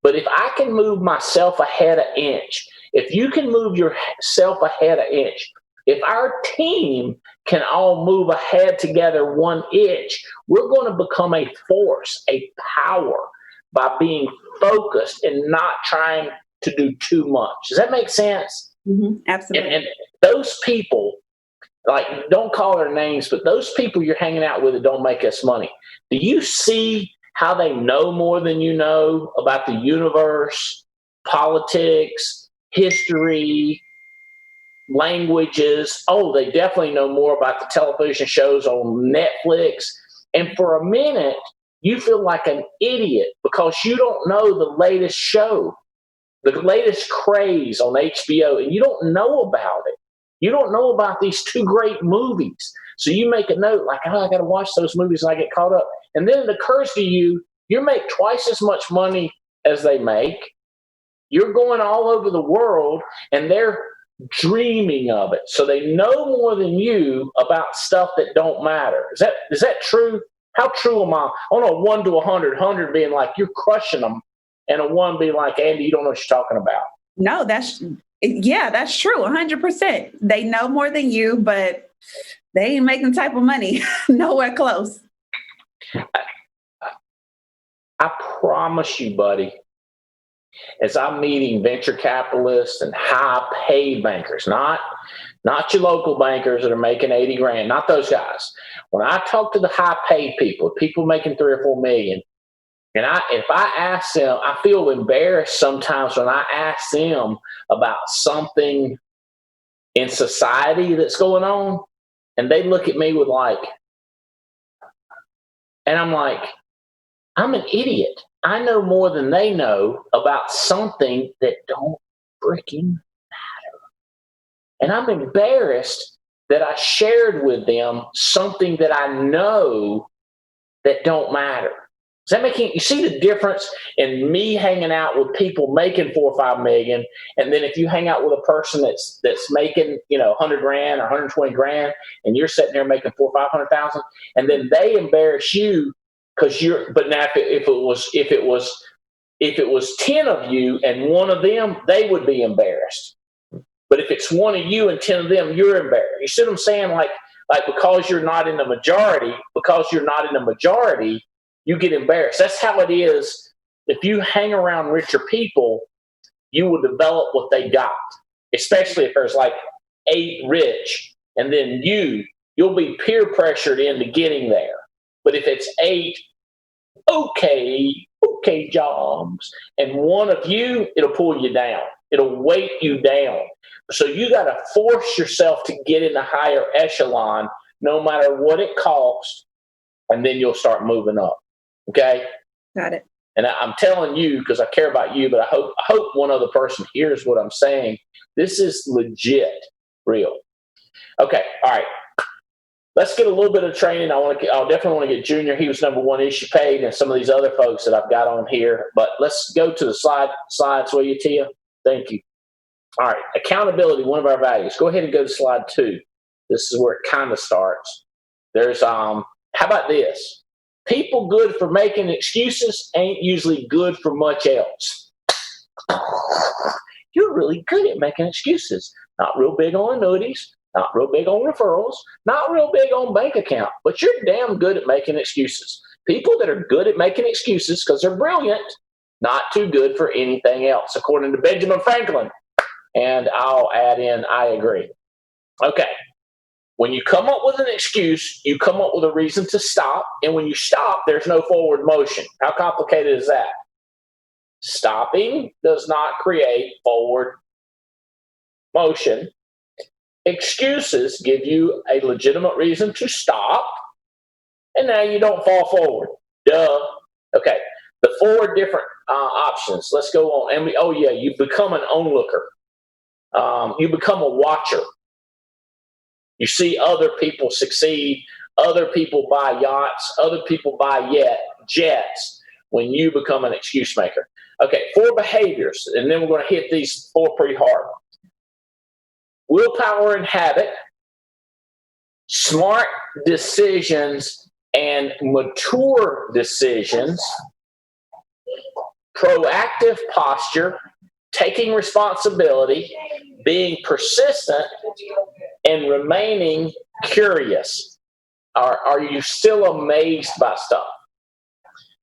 But if I can move myself ahead an inch, if you can move yourself ahead an inch, if our team can all move ahead together 1 inch, we're going to become a force, a power by being focused and not trying to do too much. Does that make sense? Mm-hmm, absolutely. And those people, like, don't call their names, but those people you're hanging out with that don't make us money, do you see how they know more than you know about the universe, politics, history, languages? Oh, they definitely know more about the television shows on Netflix. And for a minute, you feel like an idiot because you don't know the latest show, the latest craze on HBO, and you don't know about it. You don't know about these 2 great movies. So you make a note like, oh, I got to watch those movies and I get caught up. And then it occurs to you, you make twice as much money as they make. You're going all over the world and they're dreaming of it. So they know more than you about stuff that don't matter. Is that true? How true am I? On a 1 to 100, 100 being like you're crushing them, and a 1 being like, Andy, you don't know what you're talking about. No, that's true. 100%. They know more than you, but they ain't making the type of money. Nowhere close. I promise you, buddy, as I'm meeting venture capitalists and high-paid bankers, not your local bankers that are making 80 grand, not those guys. When I talk to the high-paid people making 3 or 4 million, and if I ask them, I feel embarrassed sometimes when I ask them about something in society that's going on, and they look at me with like, and I'm like, I'm an idiot. I know more than they know about something that don't freaking matter. And I'm embarrassed that I shared with them something that I know that don't matter. Does that make you see the difference in me hanging out with people making 4 or 5 million, and then if you hang out with a person that's making 100 grand or 120 grand, and you're sitting there making 400,000 or 500,000, and then they embarrass you because but now if it was 10 of you and one of them, they would be embarrassed. But if it's one of you and 10 of them, you're embarrassed. You see what I'm saying? Like because you're not in the majority, you get embarrassed. That's how it is. If you hang around richer people, you will develop what they got, especially if there's like 8 rich, and then you'll be peer pressured into getting there. But if it's 8 okay jobs and one of you, it'll pull you down. It'll weight you down. So you got to force yourself to get in the higher echelon, no matter what it costs, and then you'll start moving up. Okay? Got it. And I'm telling you because I care about you, but I hope one other person hears what I'm saying. This is legit, real. Okay, all right. Let's get a little bit of training. I'll definitely want to get Junior. He was number 1 issue paid, and some of these other folks that I've got on here. But let's go to the slides, will you, Tia? Thank you. All right, accountability, one of our values. Go ahead and go to slide 2. This is where it kind of starts. There's how about this? People good for making excuses ain't usually good for much else. You're really good at making excuses. Not real big on annuities, not real big on referrals, not real big on bank account, but you're damn good at making excuses. People that are good at making excuses because they're brilliant, not too good for anything else, according to Benjamin Franklin. And I'll add in, I agree. Okay. When you come up with an excuse, you come up with a reason to stop. And when you stop, there's no forward motion. How complicated is that? Stopping does not create forward motion. Excuses give you a legitimate reason to stop. And now you don't fall forward. Duh. Okay. The 4 different options. Let's go on. And you become an onlooker. You become a watcher. You see other people succeed, other people buy yachts, other people buy jets when you become an excuse maker. Okay, 4 behaviors, and then we're going to hit these 4 pretty hard. Willpower and habit, smart decisions and mature decisions, proactive posture, taking responsibility, being persistent, and remaining curious. Are you still amazed by stuff?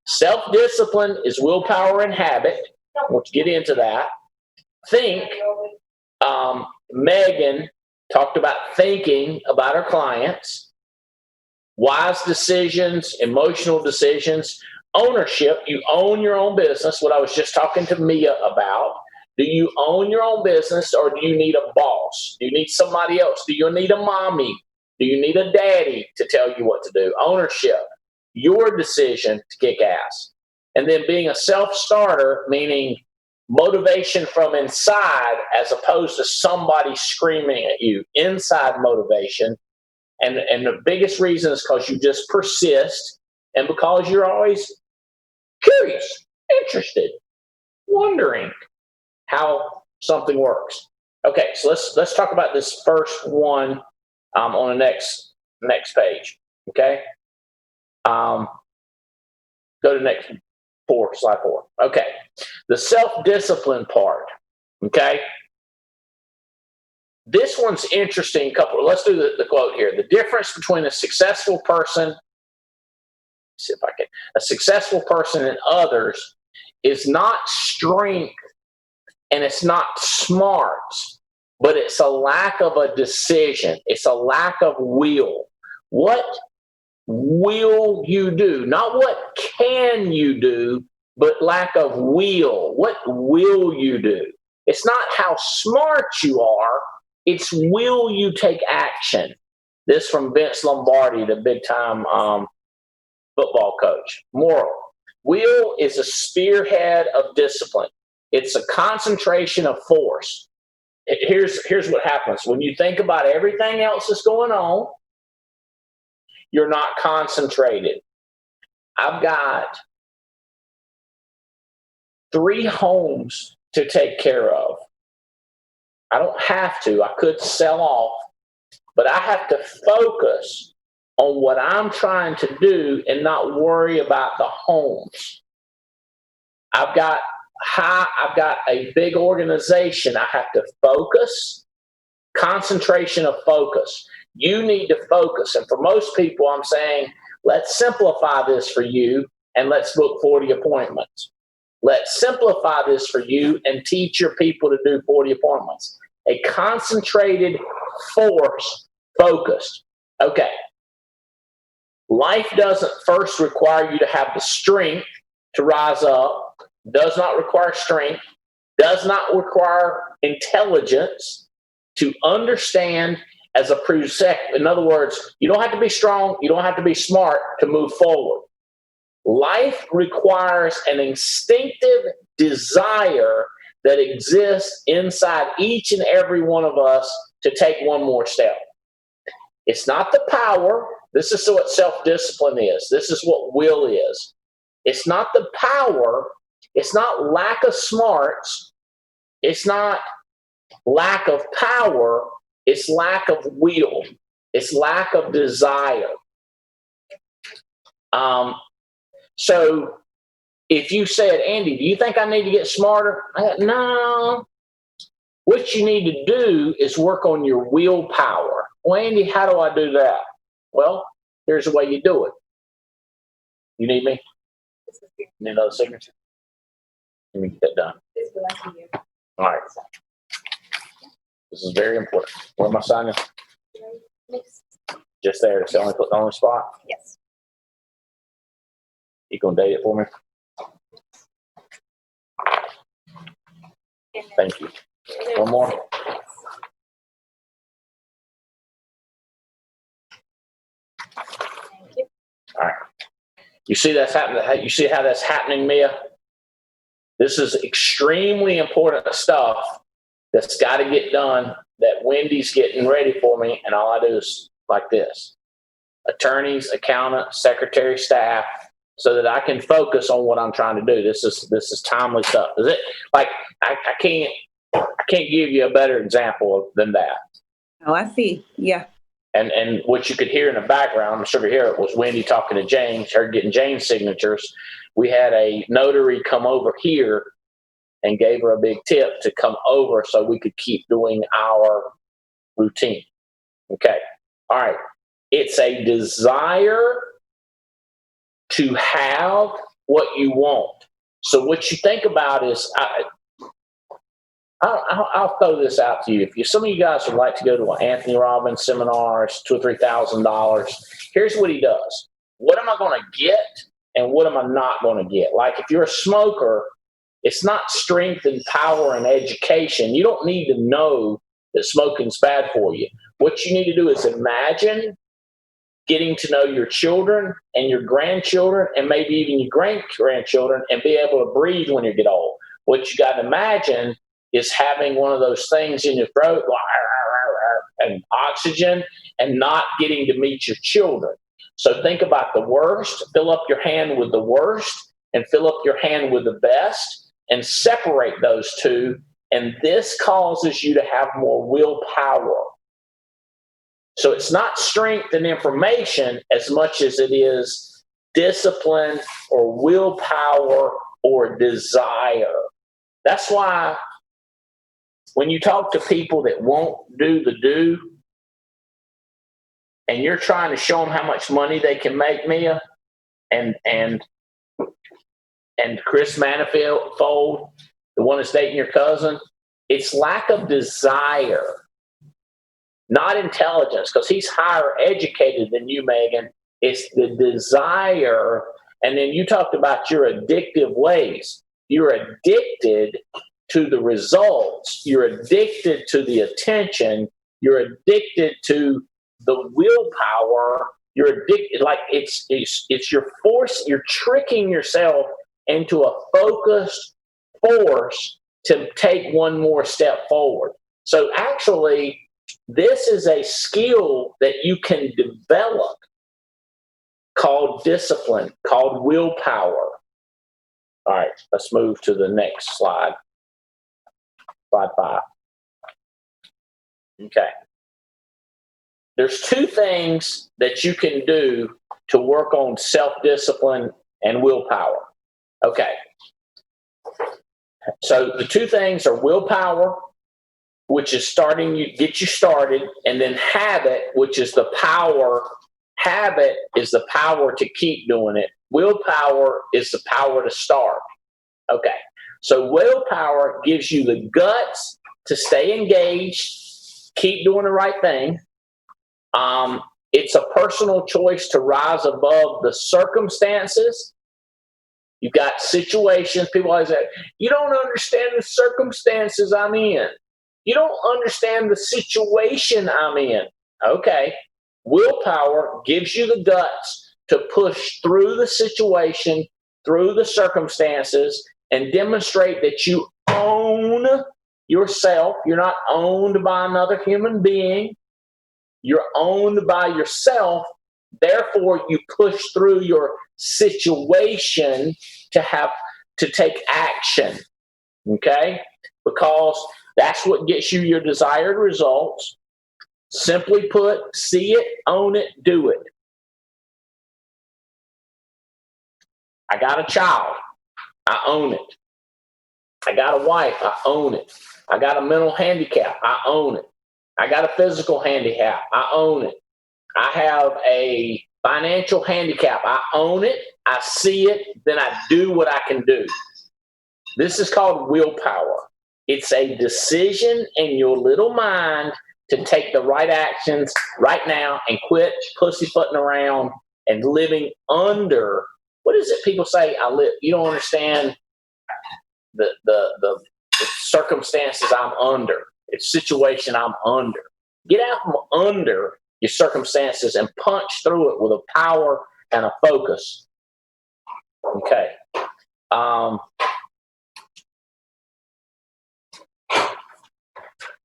Self-discipline is willpower and habit. I want to get into that. Think. Megan talked about thinking about her clients. Wise decisions, emotional decisions, ownership. You own your own business, what I was just talking to Mia about. Do you own your own business or do you need a boss? Do you need somebody else? Do you need a mommy? Do you need a daddy to tell you what to do? Ownership, your decision to kick ass. And then being a self-starter, meaning motivation from inside as opposed to somebody screaming at you. Inside motivation. And the biggest reason is because you just persist and because you're always curious, interested, wondering how something works. Okay, so let's talk about this first one on the next page. Okay, go to next 4, slide 4. Okay, the self-discipline part. Okay, this one's interesting. Let's do the quote here. The difference between a successful person, a successful person and others is not strength. And it's not smart, but it's a lack of a decision. It's a lack of will. What will you do? Not what can you do, but lack of will. What will you do? It's not how smart you are. It's will you take action. This from Vince Lombardi, the big-time football coach. Moral. Will is a spearhead of discipline. It's a concentration of force. Here's what happens. When you think about everything else that's going on, you're not concentrated. I've got 3 homes to take care of. I don't have to. I could sell off, but I have to focus on what I'm trying to do and not worry about the homes. I've got a big organization. I have to focus, concentration of focus. You need to focus. And for most people, I'm saying, let's simplify this for you and let's book 40 appointments. Let's simplify this for you and teach your people to do 40 appointments. A concentrated force, focused. Okay. Life doesn't first require you to have the strength to rise up, does not require strength, does not require intelligence to understand as a prerequisite. In other words, you don't have to be strong, you don't have to be smart to move forward. Life requires an instinctive desire that exists inside each and every one of us to take one more step. It's not the power. This is what self-discipline is. This is what will is. It's not the power. It's not lack of smarts. It's not lack of power. It's lack of will. It's lack of desire. So if you said, Andy, do you think I need to get smarter? No. What you need to do is work on your willpower. Well, Andy, how do I do that? Well, here's the way you do it. You need me? Need another signature? Let me get that done. All right. This is very important. Where am I signing? Just there. It's the only spot? Yes. You gonna date it for me? Thank you. One more. Thank you. All right. You see that's happening. You see how that's happening, Mia? This is extremely important stuff that's got to get done. That Wendy's getting ready for me, and all I do is like this: attorneys, accountants, secretary, staff, so that I can focus on what I'm trying to do. This is timely stuff. Is it like I can't give you a better example than that. Oh, I see. Yeah. And what you could hear in the background, I'm sure you hear it, was Wendy talking to James, her getting James' signatures. We had a notary come over here and gave her a big tip to come over so we could keep doing our routine. Okay. All right. It's a desire to have what you want. So what you think about is, I'll throw this out to you. If some of you guys would like to go to an Anthony Robbins seminar, it's $2,000 or $3,000. Here's what he does. What am I going to get and what am I not going to get? Like if you're a smoker, it's not strength and power and education. You don't need to know that smoking's bad for you. What you need to do is imagine getting to know your children and your grandchildren and maybe even your great-grandchildren and be able to breathe when you get old. What you got to imagine is having one of those things in your throat and oxygen and not getting to meet your children. So think about the worst, fill up your hand with the worst and fill up your hand with the best and separate those two. And this causes you to have more willpower. So it's not strength and information as much as it is discipline or willpower or desire. That's why when you talk to people that won't do the do, and you're trying to show them how much money they can make, Mia, and Chris Manifold, the one that's dating your cousin, it's lack of desire, not intelligence, because he's higher educated than you, Megan. It's the desire. And then you talked about your addictive ways. You're addicted to the results. You're addicted to the attention. You're addicted to the willpower. You're addicted, like it's your force. You're tricking yourself into a focused force to take one more step forward. So actually, this is a skill that you can develop called discipline, called willpower. All right, let's move to the next slide. Slide 5. Okay. there's two things that you can do to work on self-discipline and willpower. Okay. So the two things are willpower, which is get you started, and then habit, which is the power. Habit is the power to keep doing it. Willpower is the power to start. Okay. So willpower gives you the guts to stay engaged, keep doing the right thing. It's a personal choice to rise above the circumstances. You've got situations, people always say, you don't understand the circumstances I'm in. You don't understand the situation I'm in. Okay. Willpower gives you the guts to push through the situation, through the circumstances, and demonstrate that you own yourself. You're not owned by another human being. You're owned by yourself. Therefore, you push through your situation to take action. Okay? Because that's what gets you your desired results. Simply put, see it, own it, do it. I got a child. I own it. I got a wife. I own it. I got a mental handicap. I own it. I got a physical handicap. I own it. I have a financial handicap. I own it. I see it. Then I do what I can do. This is called willpower. It's a decision in your little mind to take the right actions right now and quit pussyfooting around and living under. What is it people say? You don't understand the circumstances I'm under. It's situation I'm under. Get out from under your circumstances and punch through it with a power and a focus. Okay.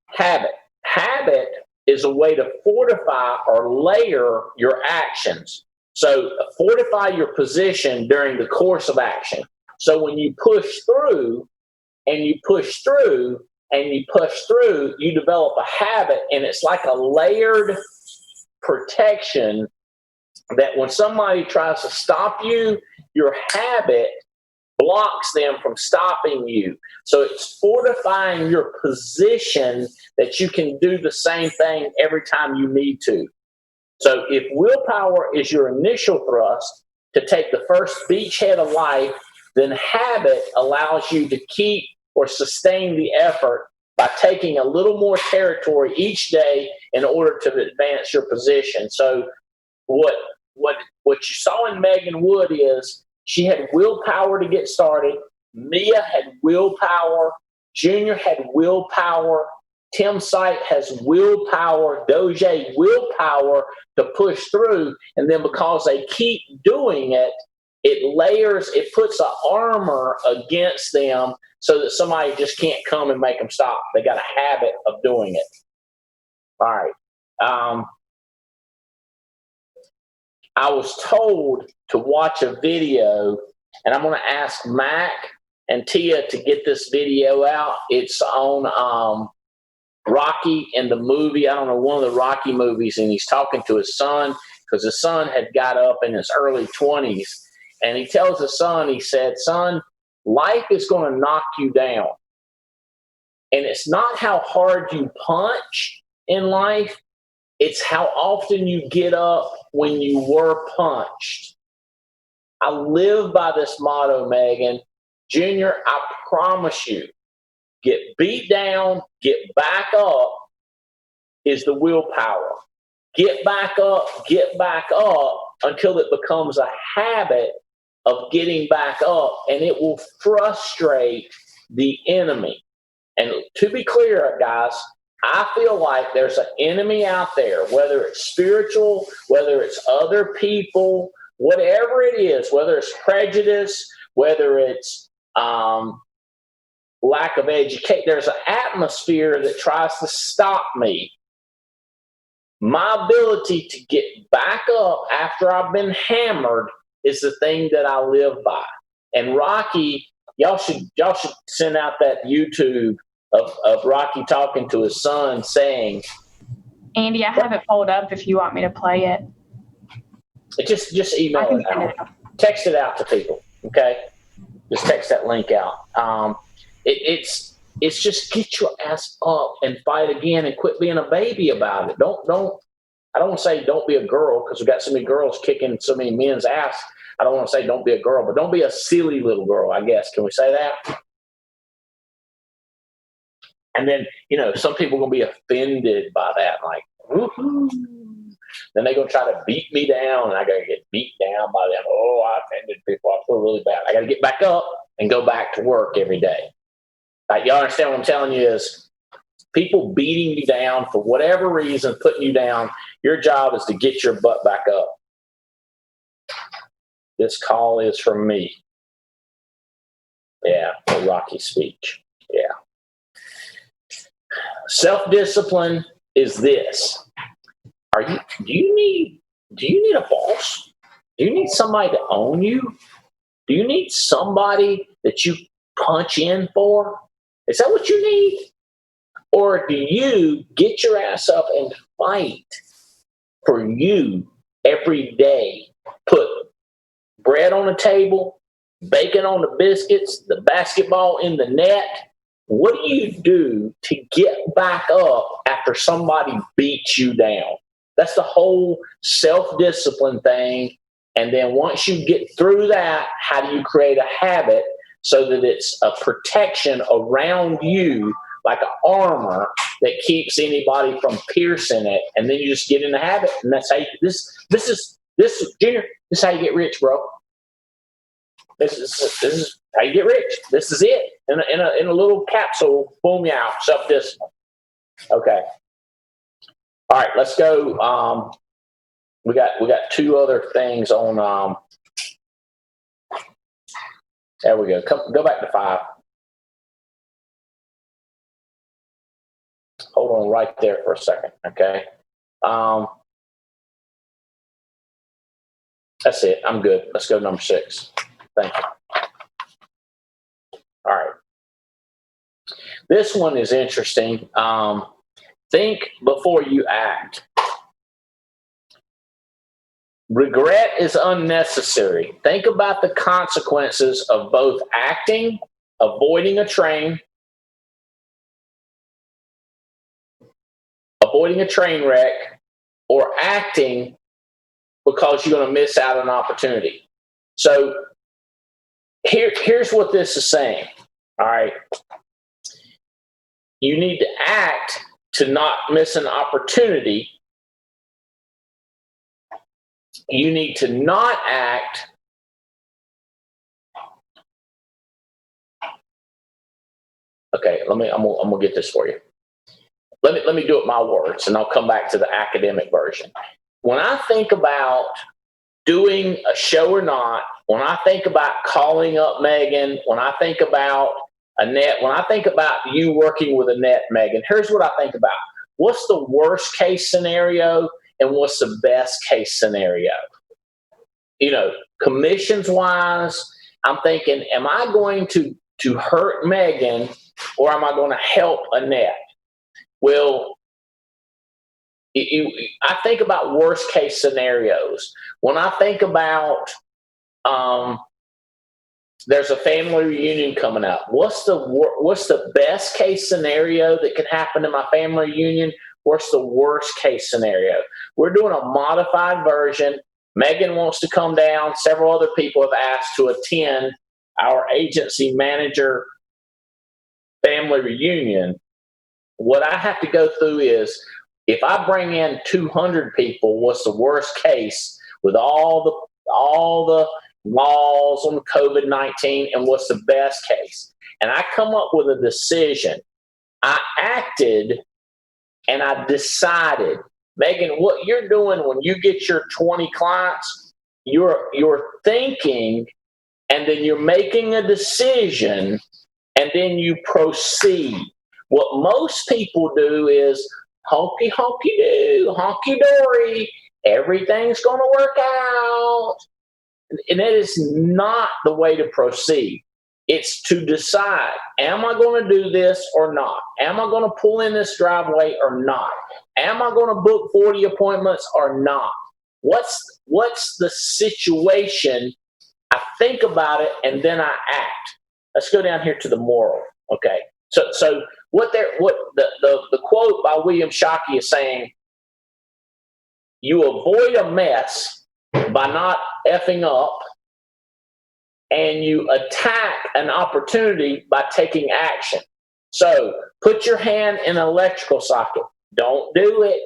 Habit. Habit is a way to fortify or layer your actions. So fortify your position during the course of action. So when you push through and you push through and you push through, you develop a habit, and it's like a layered protection that when somebody tries to stop you, your habit blocks them from stopping you. So it's fortifying your position that you can do the same thing every time you need to. So if willpower is your initial thrust to take the first beachhead of life, then habit allows you to keep or sustain the effort by taking a little more territory each day in order to advance your position. So what you saw in Megan Wood is she had willpower to get started. Mia had willpower. Junior had willpower. Tim Sight has willpower. Doje willpower to push through. And then because they keep doing it, it puts an armor against them so that somebody just can't come and make them stop. They got a habit of doing it. All right. I was told to watch a video, and I'm going to ask Mac and Tia to get this video out. It's on Rocky in the movie. I don't know, one of the Rocky movies, and he's talking to his son because his son had got up in his early 20s. And he tells his son, he said, son, life is going to knock you down. And it's not how hard you punch in life. It's how often you get up when you were punched. I live by this motto, Megan. Junior, I promise you, get beat down, get back up is the willpower. Get back up until it becomes a habit of getting back up, and it will frustrate the enemy. And to be clear, guys, I feel like there's an enemy out there, whether it's spiritual, whether it's other people, whatever it is, whether it's prejudice, whether it's lack of education. There's an atmosphere that tries to stop me. My ability to get back up after I've been hammered is the thing that I live by. And Rocky, y'all should send out that YouTube of Rocky talking to his son saying, Andy, I have it pulled up if you want me to play it. Just email it out. Text it out to people, okay? Just text that link out. It's just get your ass up and fight again and quit being a baby about it. I don't want to say don't be a girl because we've got so many girls kicking so many men's ass. I don't want to say don't be a girl, but don't be a silly little girl, I guess. Can we say that? And then, some people are going to be offended by that. Like, woohoo. Then they're going to try to beat me down, and I got to get beat down by them. Oh, I offended people. I feel really bad. I got to get back up and go back to work every day. Like, y'all understand what I'm telling you is people beating you down for whatever reason, putting you down, your job is to get your butt back up. This call is from me. Yeah, a rocky speech. Yeah. Self-discipline is this. Do you need a boss? Do you need somebody to own you? Do you need somebody that you punch in for? Is that what you need? Or do you get your ass up and fight for you every day? Put bread on the table, bacon on the biscuits, the basketball in the net. What do you do to get back up after somebody beats you down? That's the whole self-discipline thing. And then once you get through that, how do you create a habit so that it's a protection around you, like an armor that keeps anybody from piercing it? And then you just get in the habit. And that's how this is Junior, this is how you get rich, bro. This is how you get rich. This is it. In a little capsule, boom, you out. Self-discipline. Okay. All right, let's go. We got two other things on. There we go. Go back to 5. Hold on right there for a second. Okay. That's it. I'm good. Let's go to number 6. Thank you. All right. This one is interesting. Think before you act. Regret is unnecessary. Think about the consequences of both acting, avoiding a train wreck, or acting because you're going to miss out on an opportunity. So here's what this is saying. All right. You need to act to not miss an opportunity. You need to not act okay, I'm gonna get this for you. Let me do it my words, and I'll come back to the academic version. When I think about doing a show or not, when I think about calling up Megan, when I think about Annette, when I think about you working with Annette, Megan, here's what I think about. What's the worst case scenario and what's the best case scenario? Commissions wise, I'm thinking, am I going to hurt Megan or am I going to help Annette? Well, I think about worst case scenarios. When I think about there's a family reunion coming up, what's the best case scenario that can happen in my family reunion? What's the worst case scenario? We're doing a modified version. Megan wants to come down. Several other people have asked to attend our agency manager family reunion. What I have to go through is, if I bring in 200 people, what's the worst case with all the laws on COVID-19, and what's the best case? And I come up with a decision. I acted and I decided, Megan, what you're doing when you get your 20 clients, you're thinking, and then you're making a decision, and then you proceed. What most people do is honky do, honky dory, everything's going to work out. And that is not the way to proceed. It's to decide, am I going to do this or not? Am I going to pull in this driveway or not? Am I going to book 40 appointments or not? What's the situation? I think about it and then I act. Let's go down here to the moral. Okay. So what the quote by William Shockey is saying, you avoid a mess by not effing up, and you attack an opportunity by taking action. So put your hand in an electrical socket. Don't do it.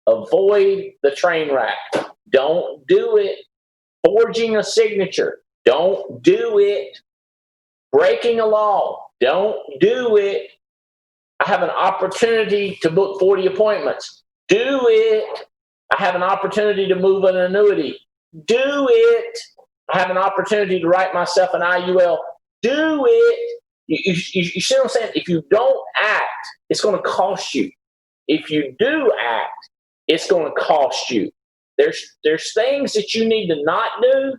Avoid the train wreck. Don't do it. Forging a signature. Don't do it. Breaking a law. Don't do it. I have an opportunity to book 40 appointments. Do it. I have an opportunity to move an annuity. Do it. I have an opportunity to write myself an IUL. Do it. You see what I'm saying? If you don't act, it's going to cost you. If you do act, it's going to cost you. There's things that you need to not do,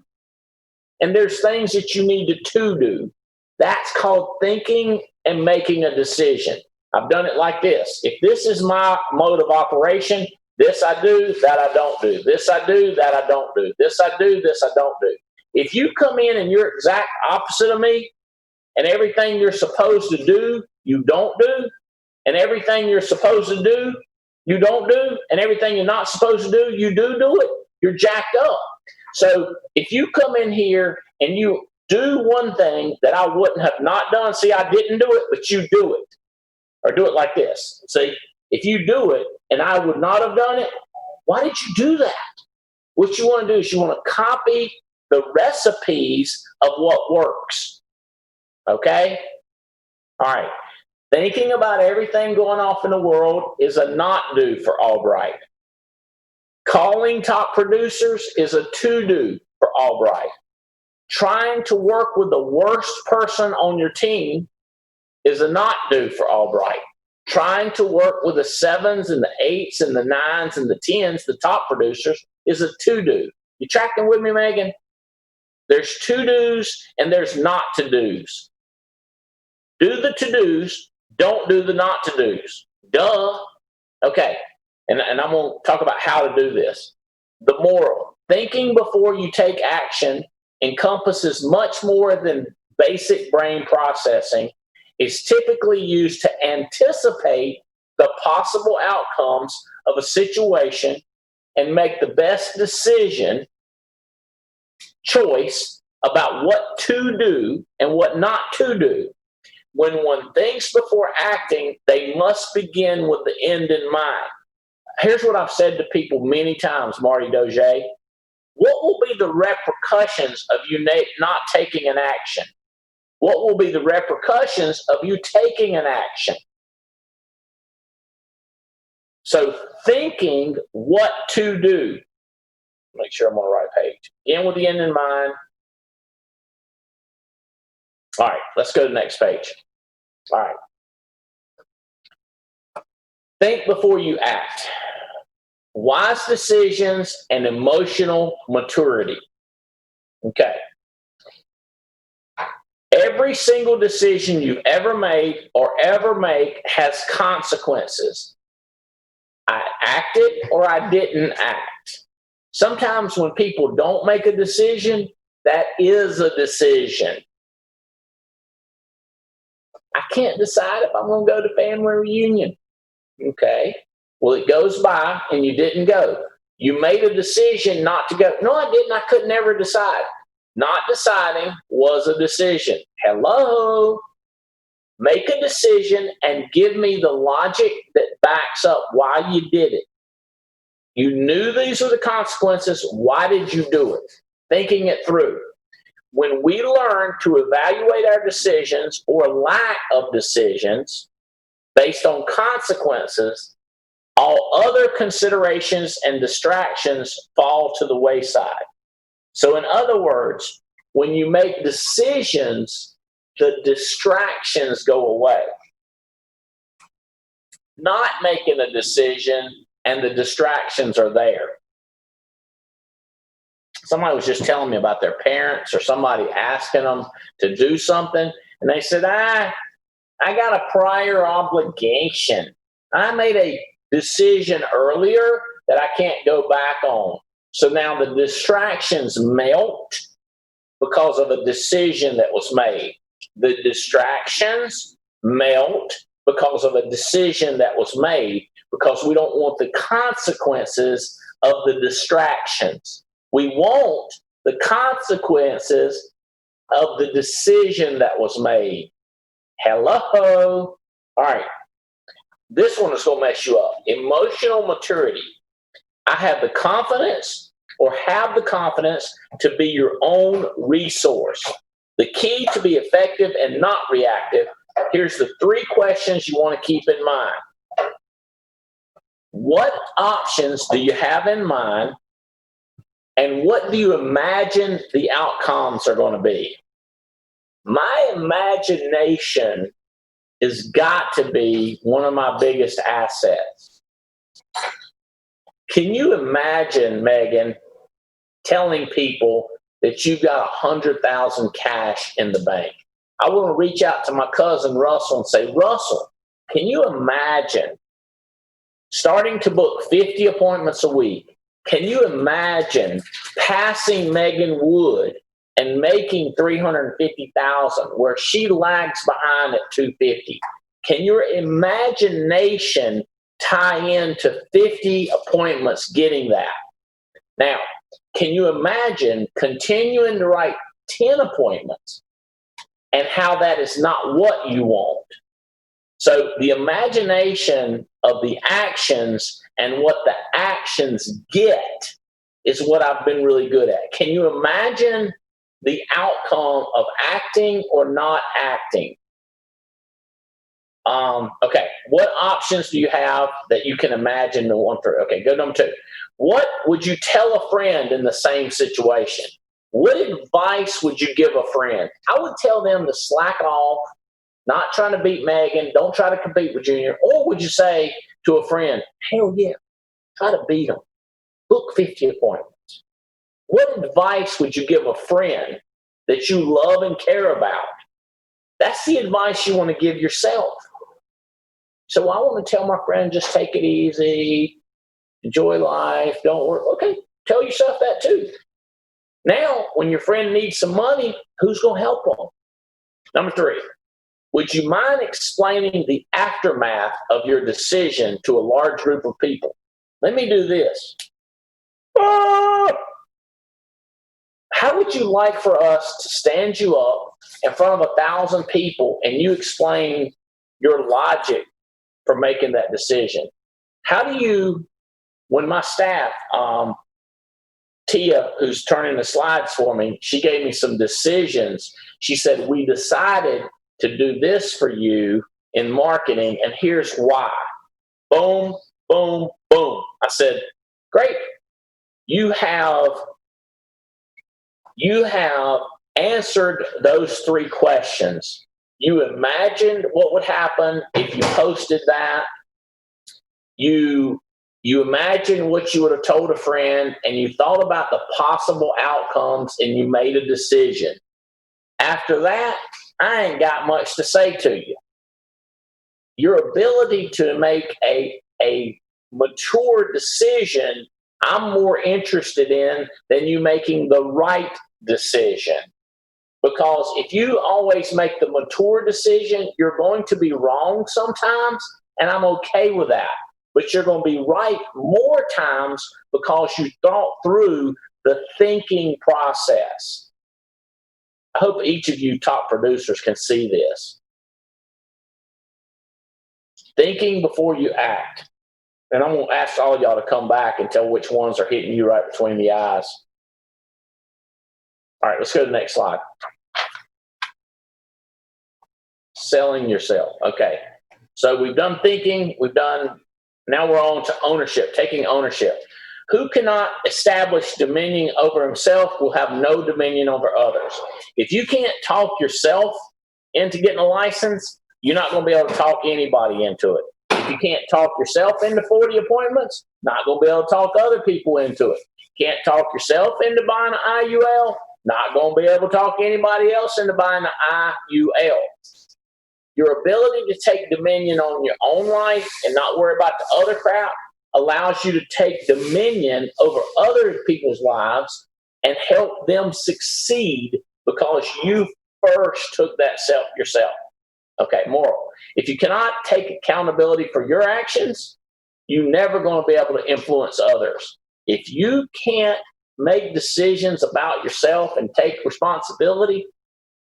and there's things that you need to do. That's called thinking and making a decision. I've done it like this. If this is my mode of operation, this I do, that I don't do. This I do, that I don't do. This I do, this I don't do. If you come in and you're exact opposite of me, and everything you're supposed to do, you don't do, and everything you're supposed to do, you don't do, and everything you're not supposed to do, you do it, you're jacked up. So if you come in here and you do one thing that I wouldn't have not done, see, I didn't do it, but you do it. Or do it like this. See, if you do it and I would not have done it, why did you do that? What you want to do is you want to copy the recipes of what works. Okay? All right. Thinking about everything going off in the world is a not do for Albright. Calling top producers is a to do for Albright. Trying to work with the worst person on your team is a not do for Albright. Trying to work with the 7s and the 8s and the 9s and the 10s, the top producers, is a to do. You tracking with me, Megan? There's to do's and there's not to do's. Do the to do's, don't do the not to do's. Duh. Okay. And I'm going to talk about how to do this. The moral. Thinking before you take action encompasses much more than basic brain processing. Is typically used to anticipate the possible outcomes of a situation and make the best choice about what to do and what not to do. When one thinks before acting, they must begin with the end in mind. Here's what I've said to people many times, Marty Dozier. What will be the repercussions of you not taking an action? What will be the repercussions of you taking an action? So thinking what to do. Make sure I'm on the right page. Begin with the end in mind. All right, let's go to the next page. All right. Think before you act. Wise decisions and emotional maturity. Okay. Every single decision you ever made or ever make has consequences. I acted or I didn't act. Sometimes when people don't make a decision, that is a decision. I can't decide if I'm going to go to family reunion. Okay. Well, it goes by and you didn't go. You made a decision not to go. No, I didn't. I could never decide. Not deciding was a decision. Hello? Make a decision and give me the logic that backs up why you did it. You knew these were the consequences. Why did you do it? Thinking it through. When we learn to evaluate our decisions or lack of decisions based on consequences, all other considerations and distractions fall to the wayside. So in other words, when you make decisions, the distractions go away. Not making a decision and the distractions are there. somebody was just telling me about their parents or somebody asking them to do something. And they said, I got a prior obligation. I made a decision earlier that I can't go back on. So now the distractions melt because of a decision that was made. The distractions melt because of a decision that was made, because we don't want the consequences of the distractions. We want the consequences of the decision that was made. Hello. All right. This one is going to mess you up. Emotional maturity. I have the confidence to be your own resource. The key to be effective and not reactive. Here's the 3 questions you want to keep in mind. What options do you have in mind? And what do you imagine the outcomes are going to be? My imagination has got to be one of my biggest assets. Can you imagine, Megan, telling people that you've got $100,000 cash in the bank? I want to reach out to my cousin Russell and say, Russell, can you imagine starting to book 50 appointments a week? Can you imagine passing Megan Wood and making $350,000 where she lags behind at $250,000? Can your imagination tie into 50 appointments getting that? Now, can you imagine continuing to write 10 appointments and how that is not what you want? So the imagination of the actions and what the actions get is what I've been really good at. Can you imagine the outcome of acting or not acting? Okay, what options do you have that you can imagine the one through? Okay, go number 2. What would you tell a friend in the same situation? What advice would you give a friend? I would tell them to slack it off, not trying to beat Megan, don't try to compete with Junior. Or would you say to a friend, hell yeah, try to beat them, book 50 appointments? What advice would you give a friend that you love and care about? That's the advice you want to give yourself. So I want to tell my friend, just take it easy, enjoy life, don't worry. Okay, tell yourself that too. Now, when your friend needs some money, who's going to help them? Number 3, would you mind explaining the aftermath of your decision to a large group of people? Let me do this. How would you like for us to stand you up in front of 1,000 people and you explain your logic for making that decision? How do you, when my staff, Tia, who's turning the slides for me, she gave me some decisions. She said, we decided to do this for you in marketing, and here's why. Boom, boom, boom. I said, great. You have answered those 3 questions. You imagined what would happen if you posted that. You imagined what you would have told a friend, and you thought about the possible outcomes, and you made a decision. After that, I ain't got much to say to you. Your ability to make a mature decision, I'm more interested in than you making the right decision. Because if you always make the mature decision, you're going to be wrong sometimes, and I'm okay with that. But you're going to be right more times because you thought through the thinking process. I hope each of you top producers can see this. Thinking before you act. And I'm going to ask all of y'all to come back and tell which ones are hitting you right between the eyes. All right, let's go to the next slide. Selling yourself. Okay. So we've done thinking. Now we're on to ownership, taking ownership. Who cannot establish dominion over himself will have no dominion over others. If you can't talk yourself into getting a license, you're not going to be able to talk anybody into it. If you can't talk yourself into 40 appointments, not going to be able to talk other people into it. Can't talk yourself into buying an IUL, not going to be able to talk anybody else into buying an IUL. Your ability to take dominion on your own life and not worry about the other crap allows you to take dominion over other people's lives and help them succeed because you first took that self yourself. Okay, moral. If you cannot take accountability for your actions, you're never going to be able to influence others. If you can't make decisions about yourself and take responsibility,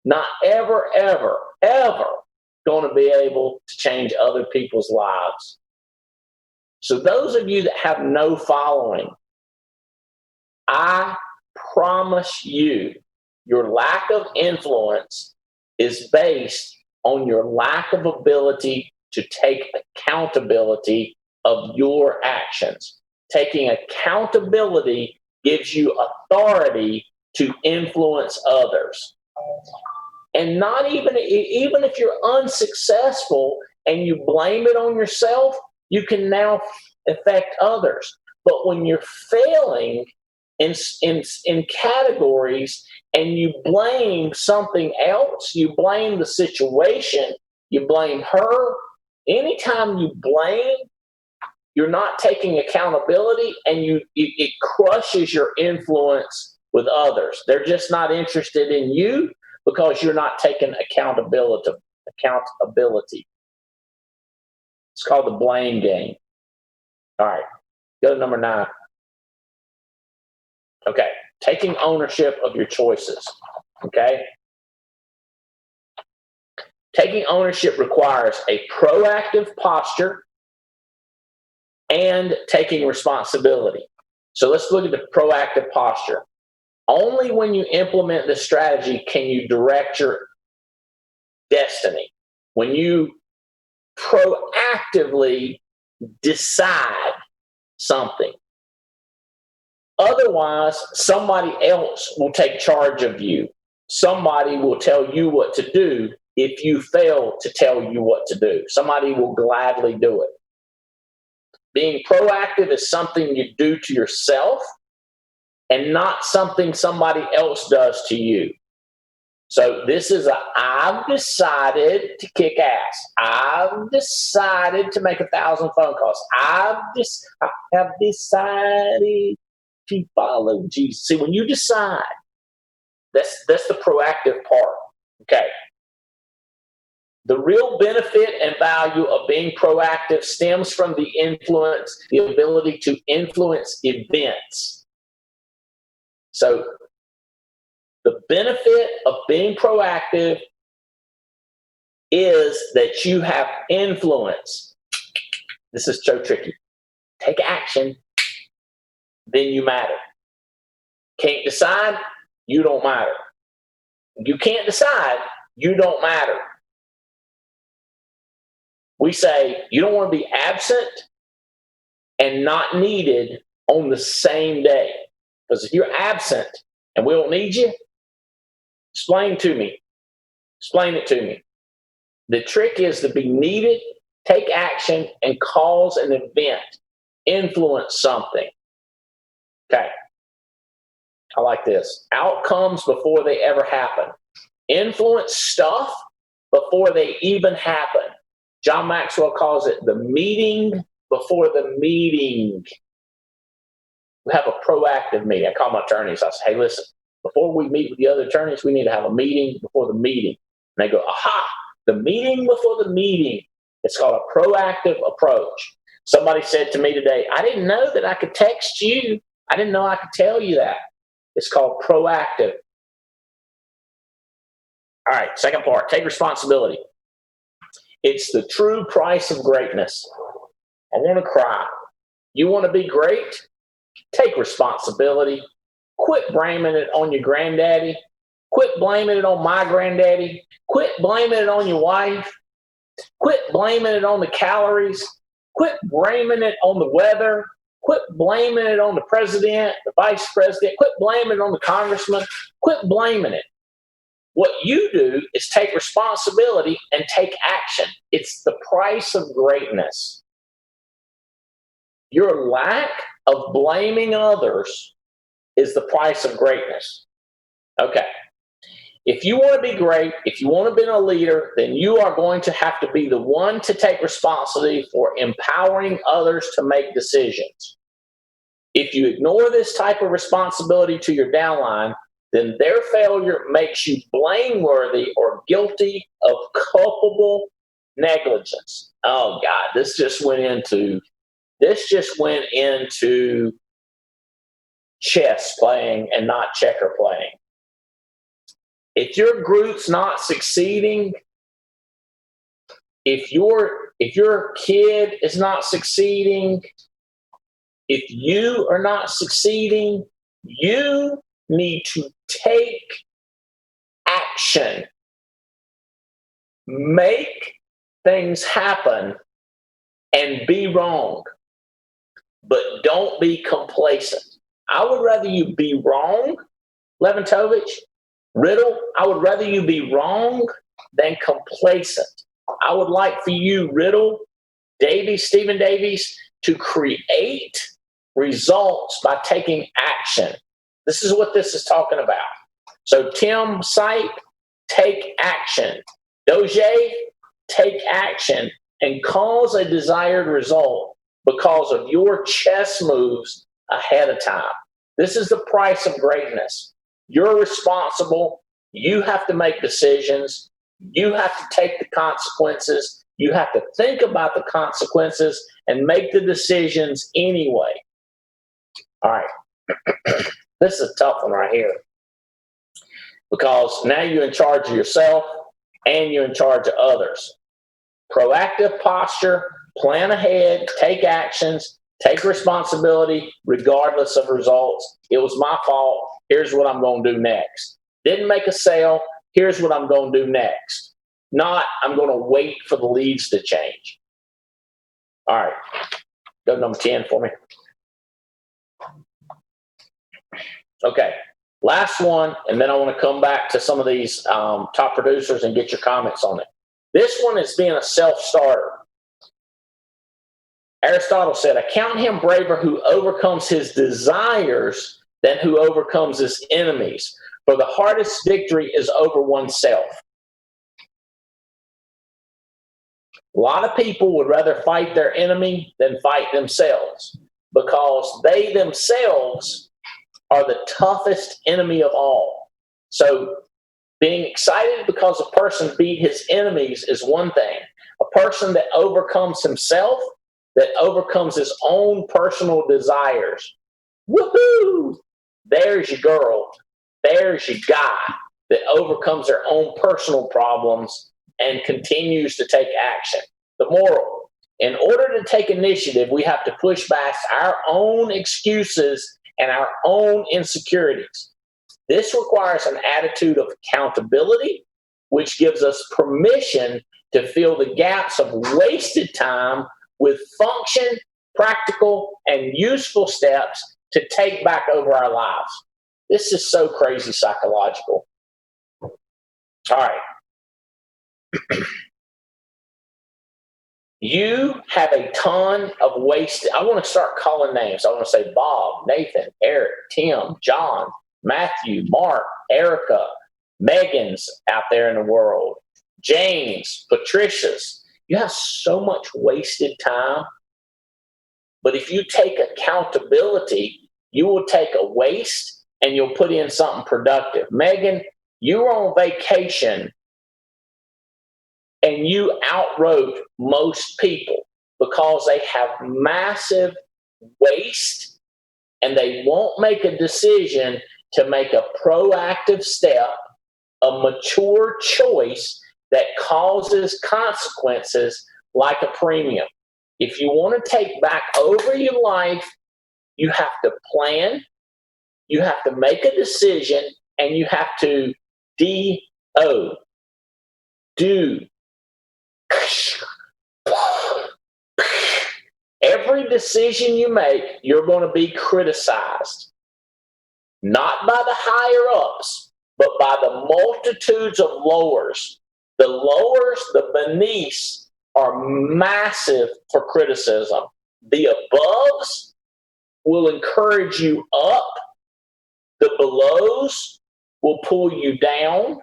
not ever, ever, ever going to be able to change other people's lives. So those of you that have no following, I promise you, your lack of influence is based on your lack of ability to take accountability of your actions. Taking accountability gives you authority to influence others. And not even if you're unsuccessful and you blame it on yourself, you can now affect others. But when you're failing in categories and you blame something else, you blame the situation, you blame her, anytime you blame, you're not taking accountability, and it crushes your influence with others. They're just not interested in you because you're not taking accountability. It's called the blame game. All right, go to number 9. Okay, taking ownership of your choices. Okay? Taking ownership requires a proactive posture and taking responsibility. So let's look at the proactive posture. Only when you implement this strategy can you direct your destiny. When you proactively decide something. Otherwise, somebody else will take charge of you. Somebody will tell you what to do if you fail to tell you what to do. Somebody will gladly do it. Being proactive is something you do to yourself and not something somebody else does to you. So this is I've decided to kick ass. I've decided to make 1,000 phone calls. I have decided to follow Jesus. See, when you decide, that's the proactive part. Okay. The real benefit and value of being proactive stems from the ability to influence events. So the benefit of being proactive is that you have influence. This is so tricky. Take action, then you matter. Can't decide, you don't matter. You can't decide, you don't matter. We say you don't want to be absent and not needed on the same day. Because if you're absent and we don't need you, explain it to me. The trick is to be needed, take action, and cause an event. Influence something. Okay. I like this. Outcomes before they ever happen. Influence stuff before they even happen. John Maxwell calls it the meeting before the meeting. We have a proactive meeting. I call my attorneys. I say, hey, listen, before we meet with the other attorneys, we need to have a meeting before the meeting. And they go, aha, the meeting before the meeting. It's called a proactive approach. Somebody said to me today, I didn't know that I could text you. I didn't know I could tell you that. It's called proactive. All right, second part, take responsibility. It's the true price of greatness. I want to cry. You want to be great? Take responsibility. Quit blaming it on your granddaddy. Quit blaming it on my granddaddy. Quit blaming it on your wife. Quit blaming it on the calories. Quit blaming it on the weather. Quit blaming it on the president, the vice president. Quit blaming it on the congressman. Quit blaming it. What you do is take responsibility and take action. It's the price of greatness. Your lack of blaming others is the price of greatness. Okay. If you want to be great, if you want to be a leader, then you are going to have to be the one to take responsibility for empowering others to make decisions. If you ignore this type of responsibility to your downline, then their failure makes you blameworthy or guilty of culpable negligence. Oh God, this just went into chess playing and not checker playing. If your group's not succeeding, if your kid is not succeeding, if you are not succeeding, you need to take action. Make things happen and be wrong, but don't be complacent. I would rather you be wrong, Leventovich, Riddle, I would rather you be wrong than complacent. I would like for you, Riddle, Stephen Davies, to create results by taking action. This is what this is talking about. So Tim Sipe, take action. Doge, take action and cause a desired result because of your chess moves ahead of time. This is the price of greatness. You're responsible. You have to make decisions. You have to take the consequences. You have to think about the consequences and make the decisions anyway. All right. This is a tough one right here. Because now you're in charge of yourself and you're in charge of others. Proactive posture, plan ahead, take actions, take responsibility regardless of results. It was my fault. Here's what I'm going to do next. Didn't make a sale. Here's what I'm going to do next. Not, I'm going to wait for the leads to change. All right. Go to number 10 for me. Okay. Last one, and then I want to come back to some of these top producers and get your comments on it. This one is being a self-starter. Aristotle said, I count him braver who overcomes his desires than who overcomes his enemies. For the hardest victory is over oneself. A lot of people would rather fight their enemy than fight themselves because they themselves are the toughest enemy of all. So being excited because a person beat his enemies is one thing. A person that overcomes himself, that overcomes his own personal desires. Woohoo! There's your girl. There's your guy that overcomes their own personal problems and continues to take action. The moral, in order to take initiative, we have to push back our own excuses and our own insecurities. This requires an attitude of accountability, which gives us permission to fill the gaps of wasted time with function, practical, and useful steps to take back over our lives. This is so crazy psychological. All right. You have a ton of wasted. I want to start calling names. I want to say Bob, Nathan, Eric, Tim, John, Matthew, Mark, Erica, Megan's out there in the world, James, Patricia's. You have so much wasted time. But if you take accountability, you will take a waste and you'll put in something productive. Megan, you were on vacation and you outwrote most people because they have massive waste and they won't make a decision to make a proactive step, a mature choice that causes consequences like a premium. If you want to take back over your life, you have to plan, you have to make a decision, and you have to do. Every decision you make, you're going to be criticized. Not by the higher ups, but by the multitudes of lowers. The lowers, the beneaths, are massive for criticism. The aboves will encourage you up. The belows will pull you down.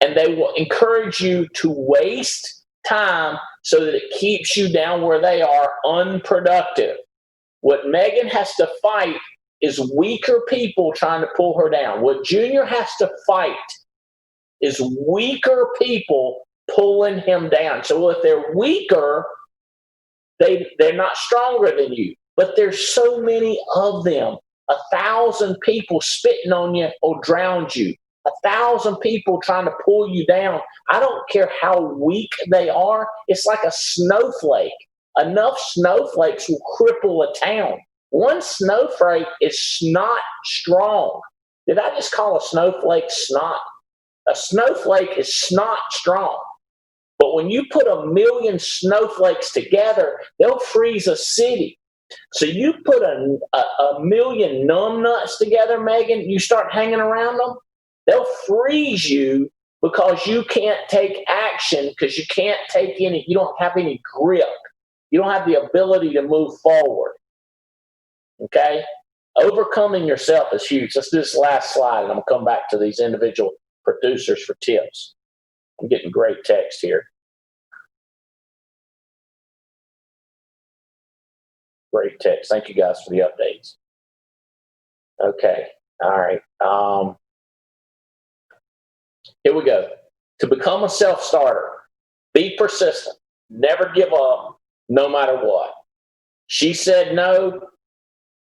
And they will encourage you to waste time so that it keeps you down where they are, unproductive. What Megan has to fight is weaker people trying to pull her down. What Junior has to fight is weaker people pulling him down. So if they're weaker, they're not stronger than you. But there's so many of them. 1,000 people spitting on you will drown you. 1,000 people trying to pull you down. I don't care how weak they are. It's like a snowflake. Enough snowflakes will cripple a town. One snowflake is snot strong. Did I just call a snowflake snot? A snowflake is snot strong. But when you put 1,000,000 snowflakes together, they'll freeze a city. So you put a 1,000,000 numbnuts together, Megan, you start hanging around them, they'll freeze you because you can't take action, because you can't take any, you don't have any grip. You don't have the ability to move forward. Okay? Overcoming yourself is huge. Let's do this last slide, and I'm going to come back to these individual producers for tips. I'm getting great text here. Great text. Thank you guys for the updates. Okay. All right. Here we go. To become a self-starter, be persistent. Never give up, no matter what. She said no.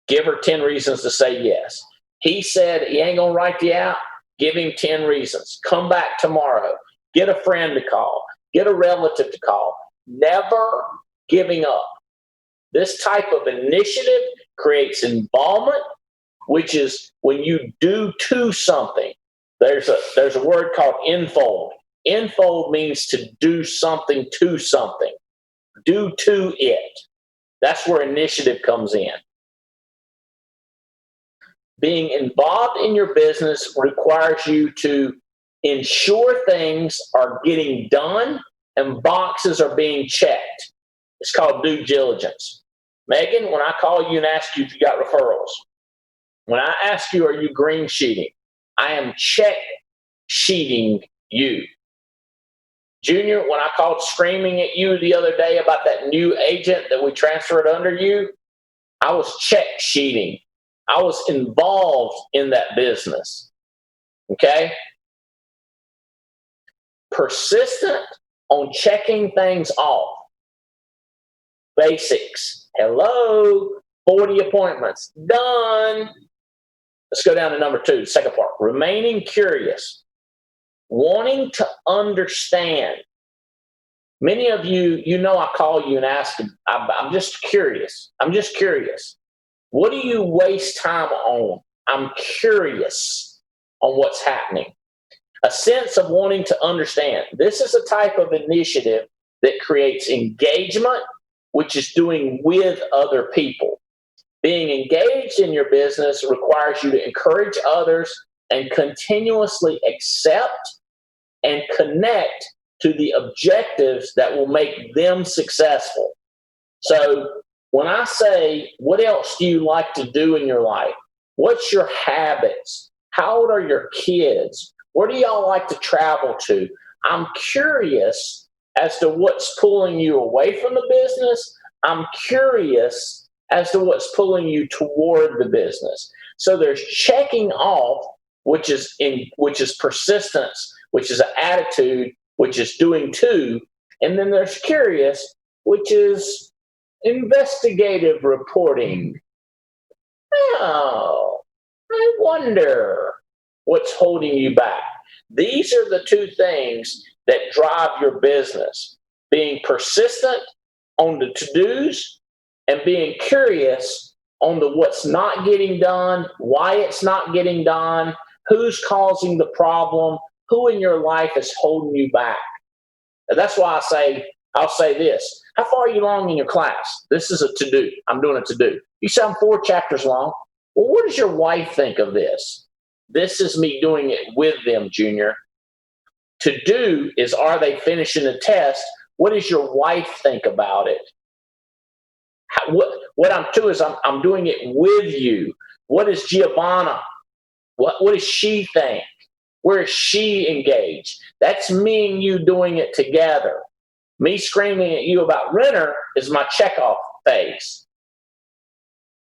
Give her 10 reasons to say yes. He said he ain't going to write you out. Give him 10 reasons. Come back tomorrow. Get a friend to call. Get a relative to call. Never giving up. This type of initiative creates involvement, which is when you do to something. There's a word called enfold. Enfold means to do something to something. Do to it. That's where initiative comes in. Being involved in your business requires you to ensure things are getting done and boxes are being checked. It's called due diligence. Megan, when I call you and ask you if you got referrals, when I ask you, are you green sheeting? I am check sheeting you. Junior, when I called screaming at you the other day about that new agent that we transferred under you, I was check sheeting. I was involved in that business. Okay? Persistent on checking things off. Basics. Hello, 40 appointments. Done. Let's go down to number 2, the second part. Remaining curious. Wanting to understand. Many of you, I call you and ask, I'm just curious. I'm just curious. What do you waste time on? I'm curious on what's happening. A sense of wanting to understand. This is a type of initiative that creates engagement, which is doing with other people. Being engaged in your business requires you to encourage others and continuously accept and connect to the objectives that will make them successful. So when I say, what else do you like to do in your life? What's your habits? How old are your kids? Where do y'all like to travel to? I'm curious as to what's pulling you away from the business. I'm curious as to what's pulling you toward the business. So there's checking off, which is persistence, which is an attitude, which is doing to, and then there's curious, which is investigative reporting. Oh, I wonder what's holding you back. These are the 2 things that drive your business. Being persistent on the to-dos and being curious on the what's not getting done, why it's not getting done, who's causing the problem, who in your life is holding you back. And that's why I'll say this. How far are you along in your class? This is a to-do. I'm doing a to-do. You say I'm 4 chapters long. Well, what does your wife think of this? This is me doing it with them, Junior. To do is, are they finishing the test? What does your wife think about it? what I'm doing is I'm doing it with you. What is Giovanna? What does she think? Where is she engaged? That's me and you doing it together. Me screaming at you about renter is my checkoff phase.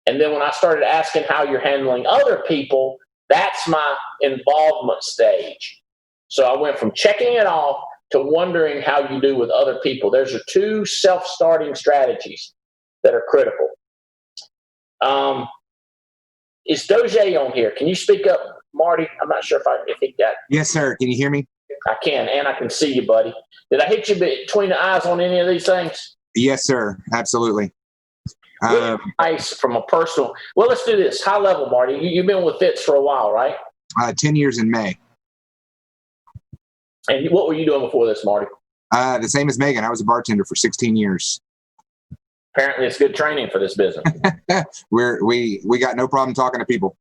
And then when I started asking how you're handling other people, that's my involvement stage. So I went from checking it off to wondering how you do with other people. There's two self-starting strategies that are critical. Is Doge on here? Can you speak up, Marty? I'm not sure if he got. Yes, sir. Can you hear me? I can, and I can see you, buddy. Did I hit you between the eyes on any of these things? Yes, sir. Absolutely. Nice from a personal. Well, let's do this. High level, Marty. You've been with Fitz for a while, right? 10 years in May. And what were you doing before this, Marty? The same as Megan. I was a bartender for 16 years. Apparently, it's good training for this business. We got no problem talking to people.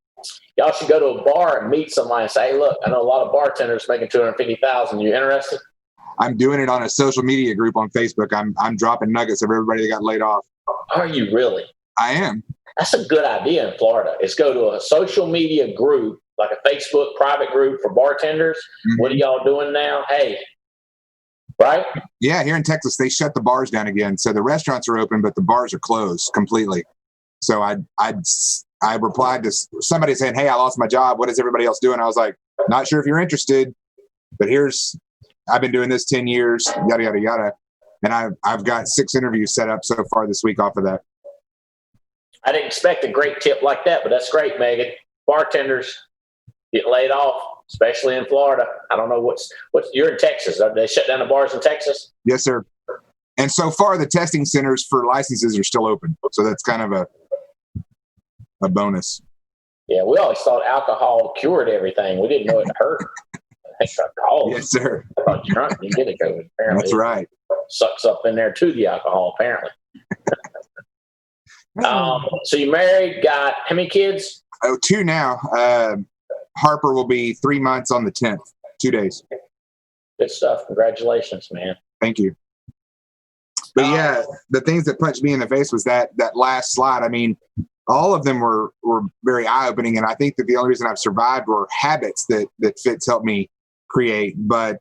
Y'all should go to a bar and meet somebody and say, "Hey, look, I know a lot of bartenders making $250,000. You interested?" I'm doing it on a social media group on Facebook. I'm dropping nuggets of everybody that got laid off. Are you really? I am. That's a good idea in Florida. Is go to a social media group, like a Facebook private group for bartenders. Mm-hmm. What are y'all doing now? Hey, right? Yeah, here in Texas, they shut the bars down again. So the restaurants are open, but the bars are closed completely. So I replied to somebody saying, "Hey, I lost my job. What is everybody else doing?" I was like, "Not sure if you're interested, but I've been doing this 10 years, yada, yada, yada." And I've got 6 interviews set up so far this week off of that. I didn't expect a great tip like that, but that's great, Megan. Bartenders get laid off, especially in Florida. I don't know what's you're in Texas. They shut down the bars in Texas? Yes, sir. And so far, the testing centers for licenses are still open. So that's kind of a bonus. Yeah, we always thought alcohol cured everything. We didn't know it hurt. Alcohol. Yes, sir. I thought you're drunk, you get it COVID. Apparently, that's right. Sucks up in there to the alcohol, apparently. So you married, got how many kids? 2 now. Harper will be 3 months on the 10th, 2 days. Good stuff. Congratulations, man. Thank you. But yeah, the things that punched me in the face was that last slide. I mean, all of them were very eye-opening, and I think that the only reason I've survived were habits that Fitz helped me create. But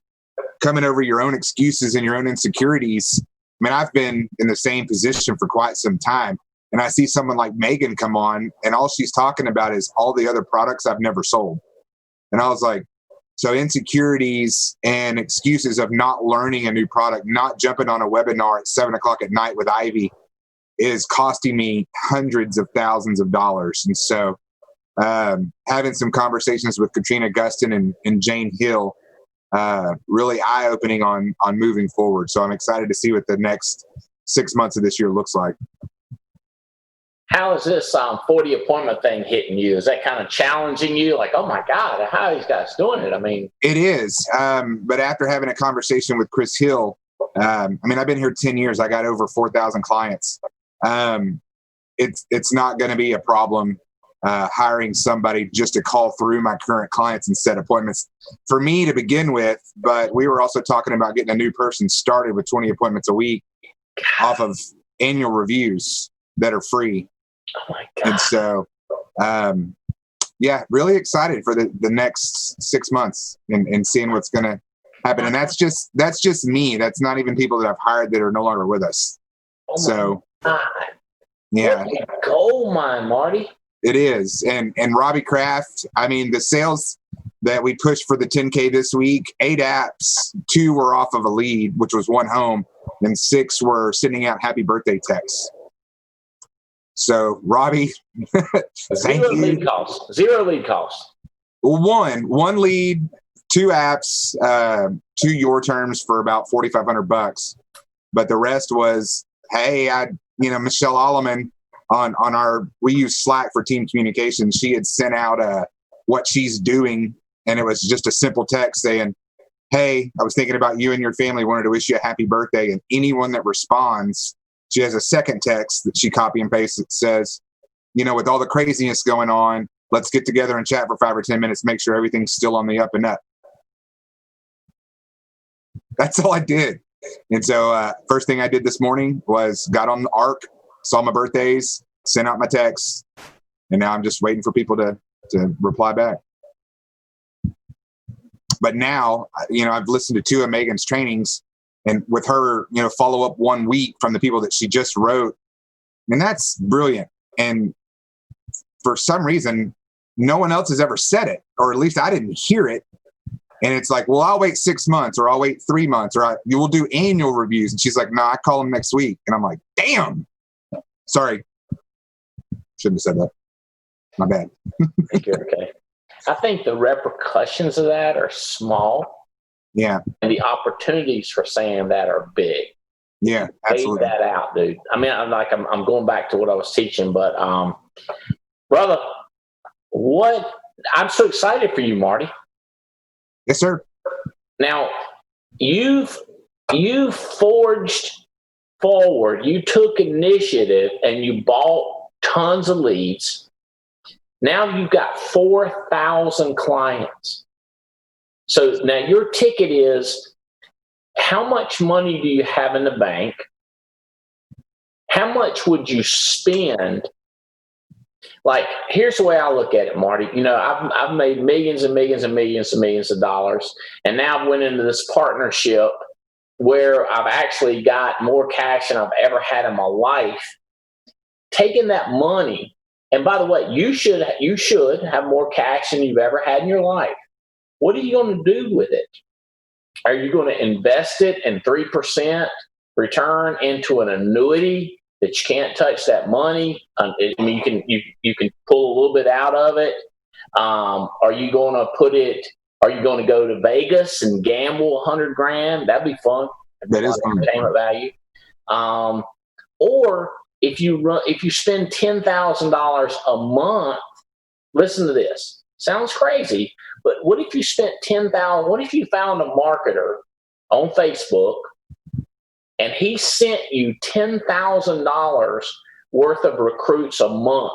coming over your own excuses and your own insecurities, I mean, I've been in the same position for quite some time, and I see someone like Megan come on, and all she's talking about is all the other products I've never sold. And I was like, so insecurities and excuses of not learning a new product, not jumping on a webinar at 7:00 at night with Ivy is costing me hundreds of thousands of dollars. And so having some conversations with Katrina Gustin and Jane Hill, really eye-opening on moving forward. So I'm excited to see what the next 6 months of this year looks like. How is this 40 appointment thing hitting you? Is that kind of challenging you? Like, oh my God, how are these guys doing it? I mean, it is. But after having a conversation with Chris Hill, I've been here 10 years. I got over 4,000 clients. It's not going to be a problem hiring somebody just to call through my current clients and set appointments for me to begin with. But we were also talking about getting a new person started with 20 appointments a week off of annual reviews that are free. Oh my God. And so, really excited for the next 6 months and seeing what's going to happen. And that's just me. That's not even people that I've hired that are no longer with us. Oh my so, God. Yeah. What a gold mine, Marty. It is. And Robbie Kraft, the sales that we pushed for the 10K this week, 8 apps, 2 were off of a lead, which was 1 home, and 6 were sending out happy birthday texts. So, Robbie, thank you. Zero lead costs. One lead, 2 apps, 2 your terms for about $4,500. But the rest was, hey, Michelle Alleman we use Slack for team communication. She had sent out what she's doing, and it was just a simple text saying, hey, I was thinking about you and your family, wanted to wish you a happy birthday. And anyone that responds, she has a second text that she copy and pastes that says, with all the craziness going on, let's get together and chat for 5 or 10 minutes, make sure everything's still on the up and up. That's all I did. And so first thing I did this morning was got on the ARC, saw my birthdays, sent out my texts, and now I'm just waiting for people to reply back. But now, I've listened to 2 of Megan's trainings, and with her, follow up 1 week from the people that she just wrote. I mean, that's brilliant. And for some reason, no one else has ever said it, or at least I didn't hear it. And it's like, well, I'll wait 6 months, or I'll wait 3 months, or you will do annual reviews. And she's like, no, I call them next week. And I'm like, damn. Sorry. Shouldn't have said that. My bad. You're okay. I think the repercussions of that are small. Yeah. And the opportunities for saying that are big. Yeah, absolutely. Fade that out, dude. I mean, I'm going back to what I was teaching, but brother, I'm so excited for you, Marty. Yes, sir. Now, you've forged forward. You took initiative and you bought tons of leads. Now you've got 4,000 clients. So now your ticket is, how much money do you have in the bank? How much would you spend? Like, here's the way I look at it, Marty. I've made millions and millions and millions and millions of dollars. And now I've went into this partnership where I've actually got more cash than I've ever had in my life. Taking that money, and by the way, you should have more cash than you've ever had in your life. What are you going to do with it? Are you going to invest it in 3% return into an annuity that you can't touch that money? I mean, you can pull a little bit out of it. Are you going to go to Vegas and gamble $100,000? That'd be fun. That is fun. Entertainment value. Or if you spend $10,000 a month, listen to this. Sounds crazy, but what if you spent $10,000? What if you found a marketer on Facebook and he sent you $10,000 worth of recruits a month,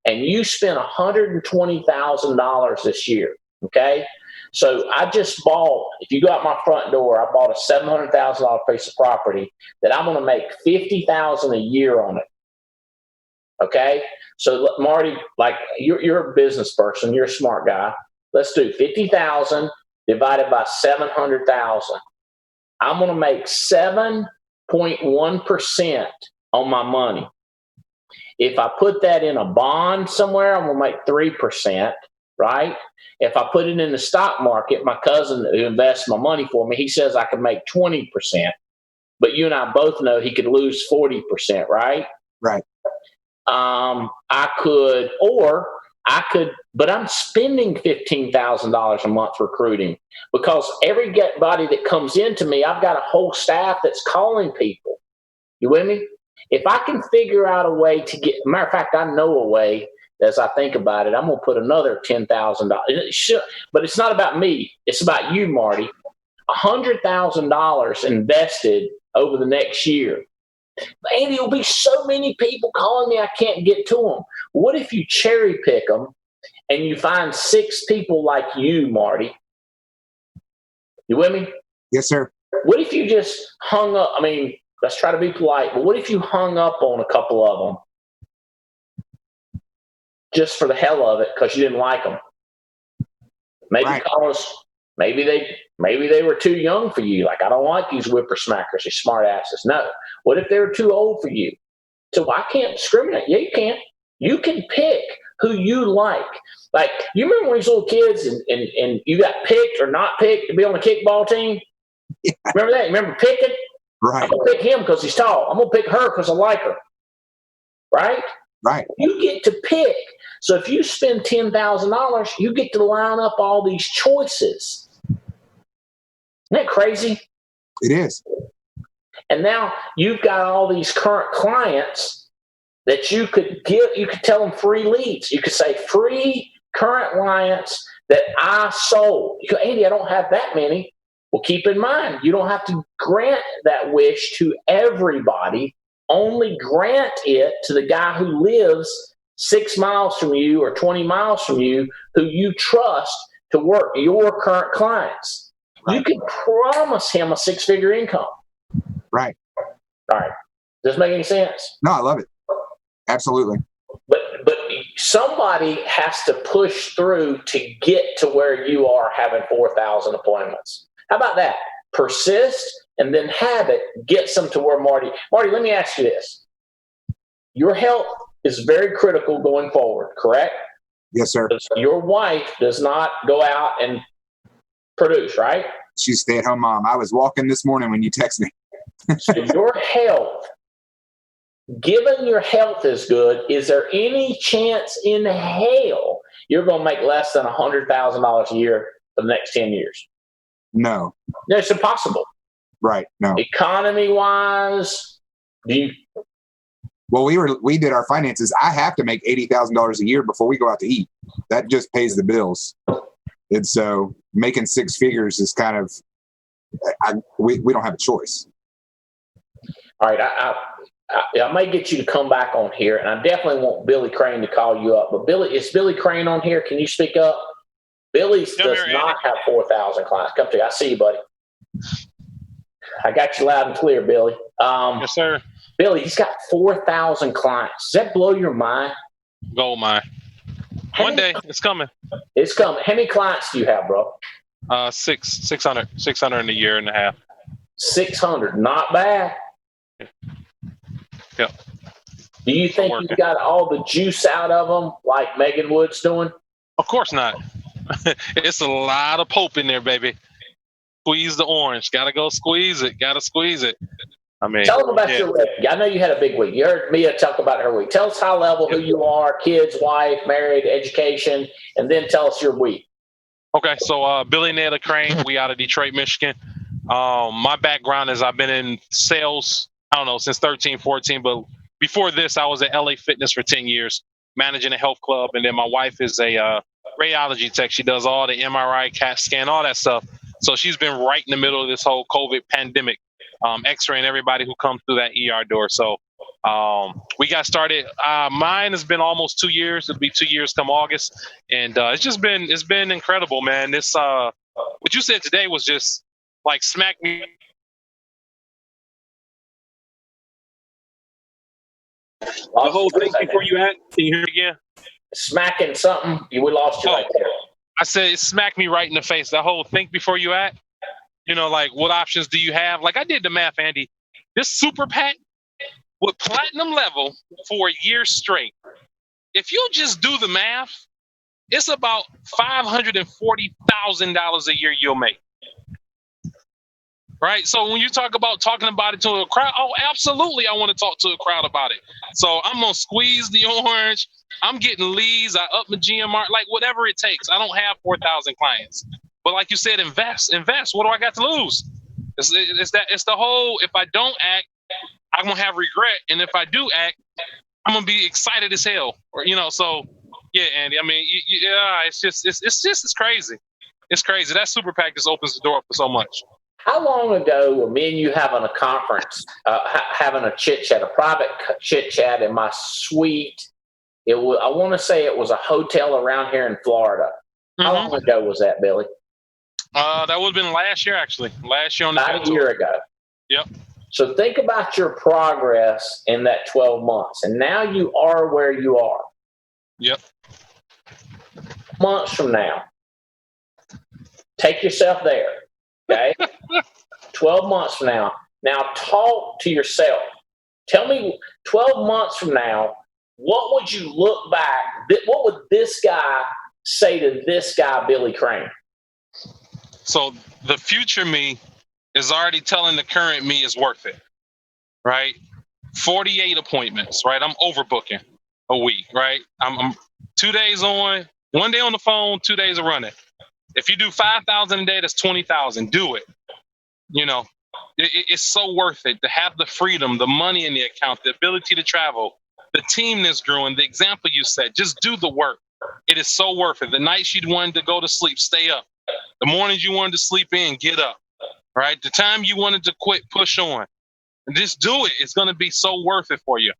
and you spent $120,000 this year? Okay, so I just bought. If you go out my front door, I bought a $700,000 piece of property that I'm going to make $50,000 a year on it. Okay, so Marty, like you're a business person, you're a smart guy. Let's do 50,000 divided by 700,000. I'm going to make 7.1% on my money. If I put that in a bond somewhere, I'm going to make 3%, right? If I put it in the stock market, my cousin who invests my money for me, he says I can make 20%. But you and I both know he could lose 40%, right? Right. But I'm spending $15,000 a month recruiting, because everybody that comes into me, I've got a whole staff that's calling people. You with me? If I can figure out a way to get, matter of fact, I know a way. As I think about it, I'm going to put another $10,000. But it's not about me. It's about you, Marty. $100,000 invested over the next year. Andy, there'll be so many people calling me, I can't get to them. What if you cherry pick them and you find 6 people like you, Marty? You with me? Yes, sir. What if you just hung up? I mean, let's try to be polite, but what if you hung up on a couple of them just for the hell of it because you didn't like them? Maybe right. Because maybe they were too young for you. Like, I don't like these whippersmackers, these smart asses. No. What if they were too old for you? So I can't discriminate. Yeah, you can. You can pick who you like. Like, you remember when these little kids and you got picked or not picked to be on the kickball team? Yeah. Remember that? You remember picking? Right. I'm going to pick him because he's tall. I'm going to pick her because I like her. Right? Right. You get to pick. So if you spend $10,000, you get to line up all these choices. Isn't that crazy? It is. And now you've got all these current clients that you could tell them free leads. You could say, free current clients that I sold. You go, Andy, I don't have that many. Well, keep in mind, you don't have to grant that wish to everybody. Only grant it to the guy who lives 6 miles from you or 20 miles from you, who you trust to work your current clients. Right. You can promise him a 6-figure income. Right. All right. Does this make any sense? No, I love it. Absolutely. But somebody has to push through to get to where you are having 4,000 appointments. How about that? Persist and then habit gets them to where Marty, let me ask you this. Your health is very critical going forward, correct? Yes, sir. Your wife does not go out and produce, right? She's a stay-at-home mom. I was walking this morning when you text me. So your health, given your health is good, is there any chance in hell you're going to make less than $100,000 a year for the next 10 years? No. It's impossible. Right. No. Economy-wise, Well, we did our finances. I have to make $80,000 a year before we go out to eat. That just pays the bills. And so making six figures is kind of, we don't have a choice. All right. I may get you to come back on here, and I definitely want Billy Crane to call you up. But is Billy Crane on here? Can you speak up? Billy does not have 4,000 clients. Come to you. I see you, buddy. I got you loud and clear, Billy. Yes, sir. Billy, he's got 4,000 clients. Does that blow your mind? Gold mine. One day, it's coming. It's coming. How many clients do you have, bro? 600 in a year and a half. 600. Not bad. Yep. Do you think you got all the juice out of them like Megan Wood's doing? Of course not. It's a lot of Pope in there, baby. Squeeze the orange. Got to go squeeze it. Got to squeeze it. I mean, tell them about your week. I know you had a big week. You heard Mia talk about her week. Tell us high level who you are, kids, wife, married, education, and then tell us your week. Okay, so Billy Naylor Crane, we out of Detroit, Michigan. My background is I've been in sales, I don't know, since 13, 14, but before this, I was at LA Fitness for 10 years, managing a health club, and then my wife is a radiology tech. She does all the MRI, CAT scan, all that stuff. So she's been right in the middle of this whole COVID pandemic, x-raying everybody who comes through that ER door. So we got started. Mine has been almost 2 years. It'll be 2 years come August. And it's been incredible, man. This what you said today was just like smack me. The whole thing before you act. Can you hear me again? Smacking something. We lost you right there. I said it smacked me right in the face. The whole think before you act. You know, like what options do you have? Like I did the math, Andy. This super PAC with platinum level for a year straight. If you just do the math, it's about $540,000 a year you'll make. Right? So when you talking about it to a crowd, oh, absolutely, I want to talk to a crowd about it. So I'm going to squeeze the orange. I'm getting leads. I up my GMR, like whatever it takes. I don't have 4,000 clients. But like you said, invest. What do I got to lose? It's the whole, if I don't act, I'm going to have regret. And if I do act, I'm going to be excited as hell. Or, so yeah, Andy, I mean, it's crazy. It's crazy. That super PAC just opens the door up for so much. How long ago were me and you having a conference, having a chit chat, a private chit chat in my suite? I want to say it was a hotel around here in Florida. Mm-hmm. How long ago was that, Billy? That would have been last year, actually. Last year on the About a year ago. Yep. So think about your progress in that 12 months. And now you are where you are. Yep. Months from now, take yourself there. Okay? 12 months from now. Now talk to yourself. Tell me 12 months from now, what would you look back? What would this guy say to this guy, Billy Crane? So the future me is already telling the current me is worth it, right? 48 appointments, right? I'm overbooking a week, right? I'm 2 days on, 1 day on the phone, 2 days of running. If you do 5,000 a day, that's 20,000. Do it. It's so worth it to have the freedom, the money in the account, the ability to travel, the team that's growing, the example you set. Just do the work. It is so worth it. The nights you wanted to go to sleep, stay up. The mornings you wanted to sleep in, get up, right? The time you wanted to quit, push on. Just do it. It's going to be so worth it for you.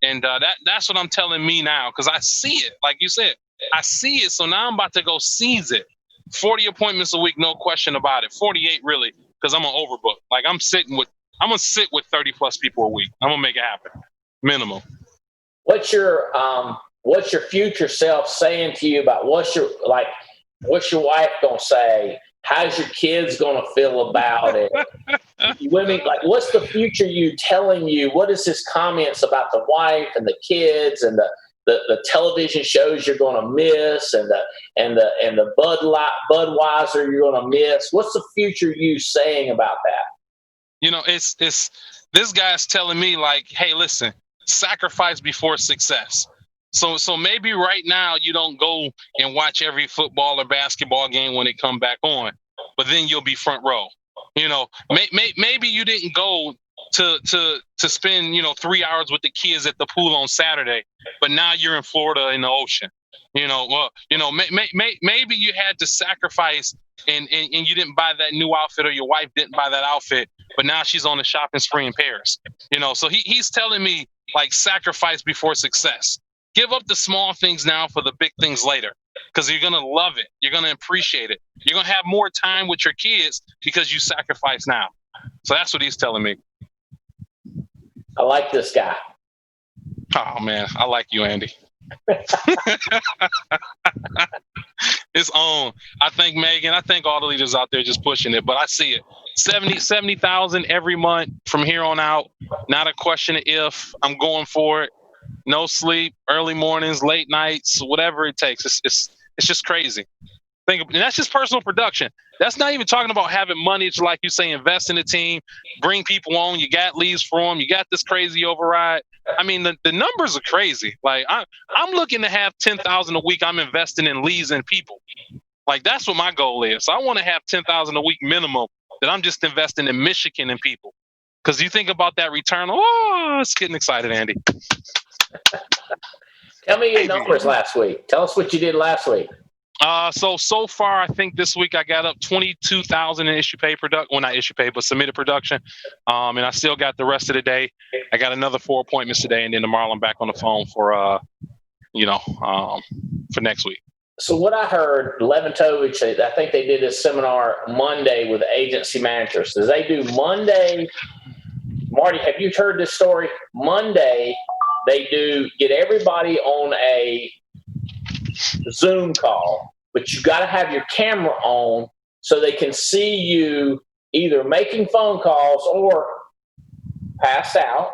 And that's what I'm telling me now, because I see it. Like you said, I see it. So now I'm about to go seize it. 40 appointments a week, no question about it. 48 really, because I'm going to overbook. Like I'm going to sit with 30 plus people a week. I'm going to make it happen. Minimum. what's your future self saying to you about what's your wife gonna say? How's your kids gonna feel about it? Women, like, what's the future you telling you? What is his comments about the wife and the kids and the television shows you're gonna miss and the Budweiser you're gonna miss? What's the future you saying about that? It's this guy's telling me like, hey, listen, sacrifice before success. So maybe right now you don't go and watch every football or basketball game when it come back on, but then you'll be front row. Maybe you didn't go to spend 3 hours with the kids at the pool on Saturday, but now you're in Florida in the ocean. Maybe you had to sacrifice and you didn't buy that new outfit, or your wife didn't buy that outfit, but now she's on a shopping spree in Paris. So he's telling me like sacrifice before success. Give up the small things now for the big things later, because you're going to love it. You're going to appreciate it. You're going to have more time with your kids because you sacrifice now. So that's what he's telling me. I like this guy. Oh, man. I like you, Andy. It's on. I think Megan, I think all the leaders out there just pushing it, but I see it. 70,000 every month from here on out. Not a question of if. I'm going for it. No sleep, early mornings, late nights, whatever it takes. It's just crazy. And that's just personal production. That's not even talking about having money to, like you say, invest in the team, bring people on. You got leads for them. You got this crazy override. I mean, the numbers are crazy. Like I'm looking to have 10,000 a week. I'm investing in leads and people. Like that's what my goal is. So I want to have 10,000 a week minimum that I'm just investing in Michigan and people. Because you think about that return. Oh, it's getting excited, Andy. Tell me your numbers last week. Tell us what you did last week. So far, I think this week I got up 22,000 in issue pay production. Well, not issue pay, but submitted production. And I still got the rest of the day. I got another 4 appointments today, and then tomorrow I'm back on the phone for next week. So what I heard, Leventovich, I think they did this seminar Monday with agency managers. Does they do Monday? Marty, have you heard this story? Monday, they do get everybody on a Zoom call, but you got to have your camera on so they can see you either making phone calls or passed out.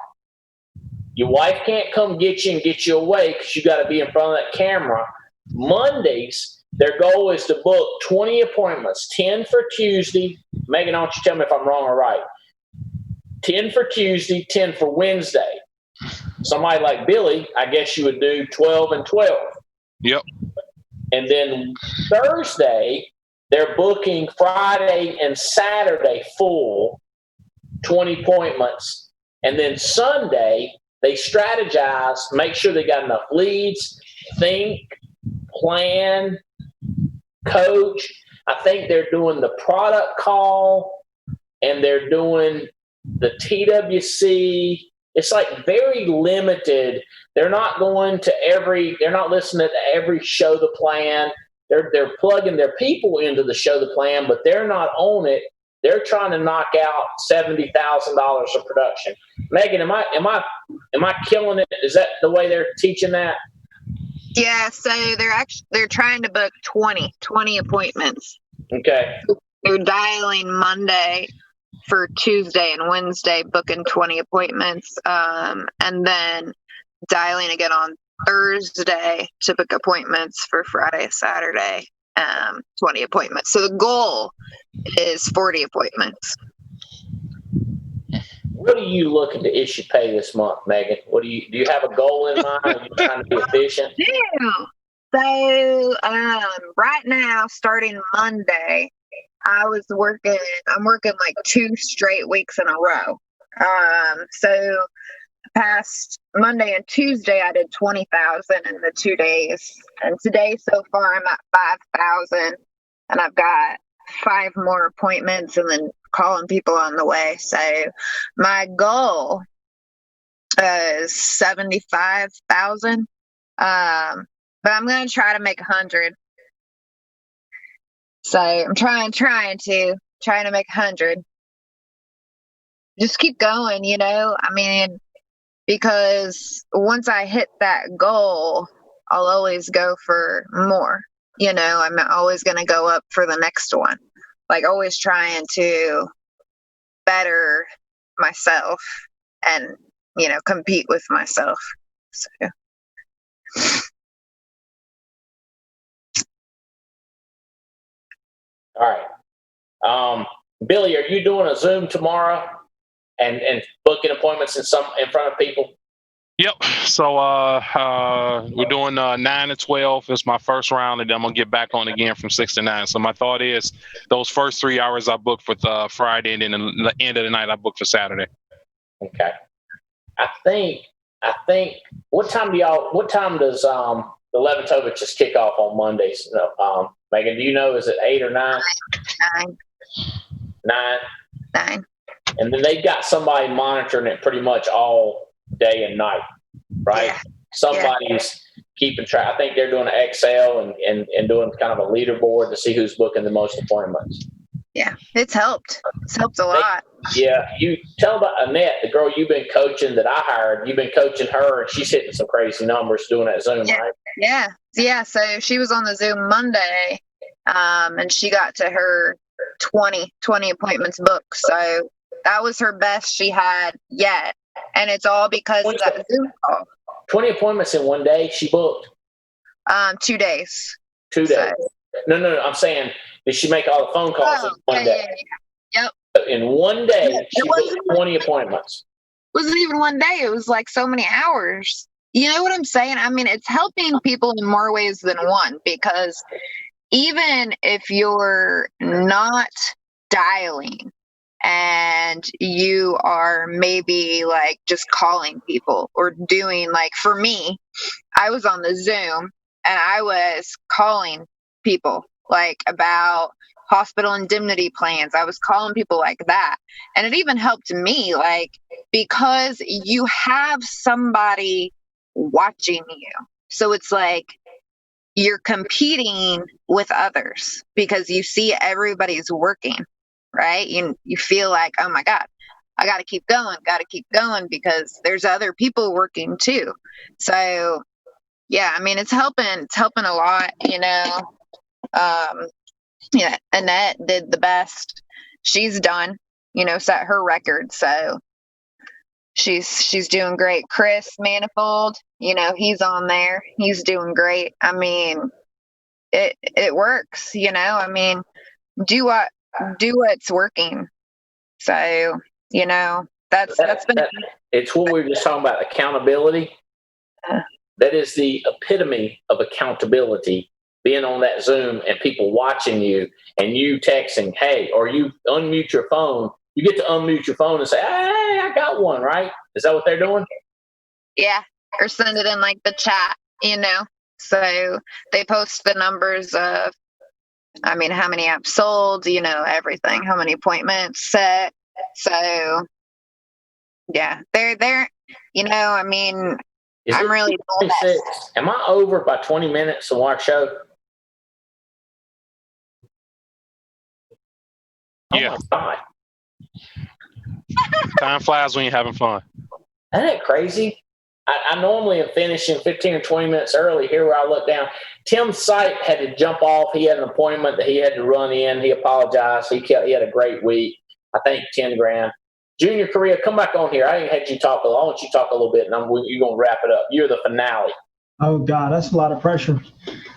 Your wife can't come get you and get you away because you got to be in front of that camera. Mondays, their goal is to book 20 appointments, 10 for Tuesday. Megan, why don't you tell me if I'm wrong or right? 10 for Tuesday, 10 for Wednesday. Somebody like Billy, I guess you would do 12 and 12. Yep. And then Thursday, they're booking Friday and Saturday full, 20 appointments. And then Sunday, they strategize, make sure they got enough leads, think, plan, coach. I think they're doing the product call and they're doing the TWC. It's like very limited. They're not going to they're not listening to every show the plan. They're plugging their people into the show the plan, but they're not on it. They're trying to knock out $70,000 of production. Megan, am I killing it? Is that the way they're teaching that? Yeah, so they're trying to book 20 appointments. Okay. They're dialing Monday for Tuesday and Wednesday, booking 20 appointments, and then dialing again on Thursday to book appointments for Friday, Saturday, 20 appointments. So the goal is 40 appointments. What are you looking to issue pay this month, Megan? Do you have a goal in mind? Are you trying to be efficient? Yeah. So right now, starting Monday, I'm working like 2 straight weeks in a row. So past Monday and Tuesday, I did 20,000 in the 2 days. And today so far, I'm at 5,000 and I've got 5 more appointments and then calling people on the way. So my goal is 75,000. But I'm going to try to make 100. So I'm trying to make 100. Just keep going, I mean, because once I hit that goal, I'll always go for more. You know, I'm always going to go up for the next one, like always trying to better myself and, you know, compete with myself. So. All right. Billy, are you doing a Zoom tomorrow and booking appointments in front of people? Yep. So we're doing 9 to 12 is my first round, and then I'm gonna get back on again from 6 to 9. So my thought is those first 3 hours I book for Friday, and then the end of the night I book for Saturday. Okay. I think. What time does the Leventovich's kick off on Mondays? Megan, do you know? Is it 8 or 9? 9. 9. And then they've got somebody monitoring it pretty much all day and night, right? Yeah. Somebody's keeping track. I think they're doing an Excel and doing kind of a leaderboard to see who's booking the most appointments. Yeah, it's helped. It's helped a lot. Yeah, you tell about Annette, the girl you've been coaching that I hired. You've been coaching her, and she's hitting some crazy numbers doing that Zoom, right? Yeah. So she was on the Zoom Monday, and she got to her 20 appointments booked. So that was her best she had yet, and it's all because of that Zoom call. 20 appointments in one day she booked? 2 days. 2 days. So. No. I'm saying, did she make all the phone calls in one day? Yeah. Yep. In one day, she booked 20 appointments. It wasn't even one day. It was like so many hours. You know what I'm saying? I mean, it's helping people in more ways than one, because even if you're not dialing and you are maybe like just calling people or doing, like, for me, I was on the Zoom and I was calling people like about hospital indemnity plans. I was calling people like that. And it even helped me, like, because you have somebody watching you. So it's like you're competing with others because you see everybody's working, right? You feel like, oh my God, I got to keep going because there's other people working too. So yeah, I mean, it's helping a lot, you know. Yeah, Annette did the best she's done, you know, set her record. So she's doing great. Chris Manifold, you know, he's on there. He's doing great. I mean, it works, you know. I mean, do what's working. So, you know, that's been it's what we were just talking about, accountability. That is the epitome of accountability. Being on that Zoom and people watching you and you texting, hey, or you unmute your phone. You get to unmute your phone and say, hey, I got one, right? Is that what they're doing? Yeah, or send it in like the chat, you know. So they post the numbers of, I mean, how many apps sold, you know, everything, how many appointments set. So yeah, they're, you know, I mean, I'm really doing that. Am I over by 20 minutes on our show? Yeah. Oh, Time flies when you're having fun. Isn't that crazy? I normally am finishing 15 or 20 minutes early. Here where I look down, Tim's site had to jump off. He had an appointment that he had to run in. He apologized. He had a great week. I think 10 grand. Junior Korea, come back on here. I ain't had you talk. I want you to talk a little bit, and you're going to wrap it up. You're the finale. Oh, God, that's a lot of pressure.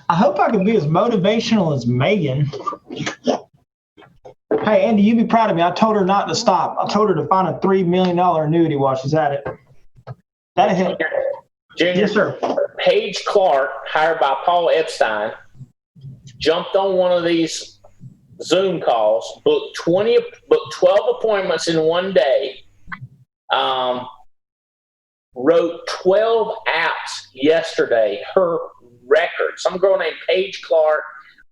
I hope I can be as motivational as Megan. Hey, Andy, you'd be proud of me. I told her not to stop. I told her to find a $3 million annuity while she's at it. That'll hit. Junior, yes, sir. Paige Clark, hired by Paul Epstein, jumped on one of these Zoom calls, booked 12 appointments in one day, wrote 12 apps yesterday, her record. Some girl named Paige Clark,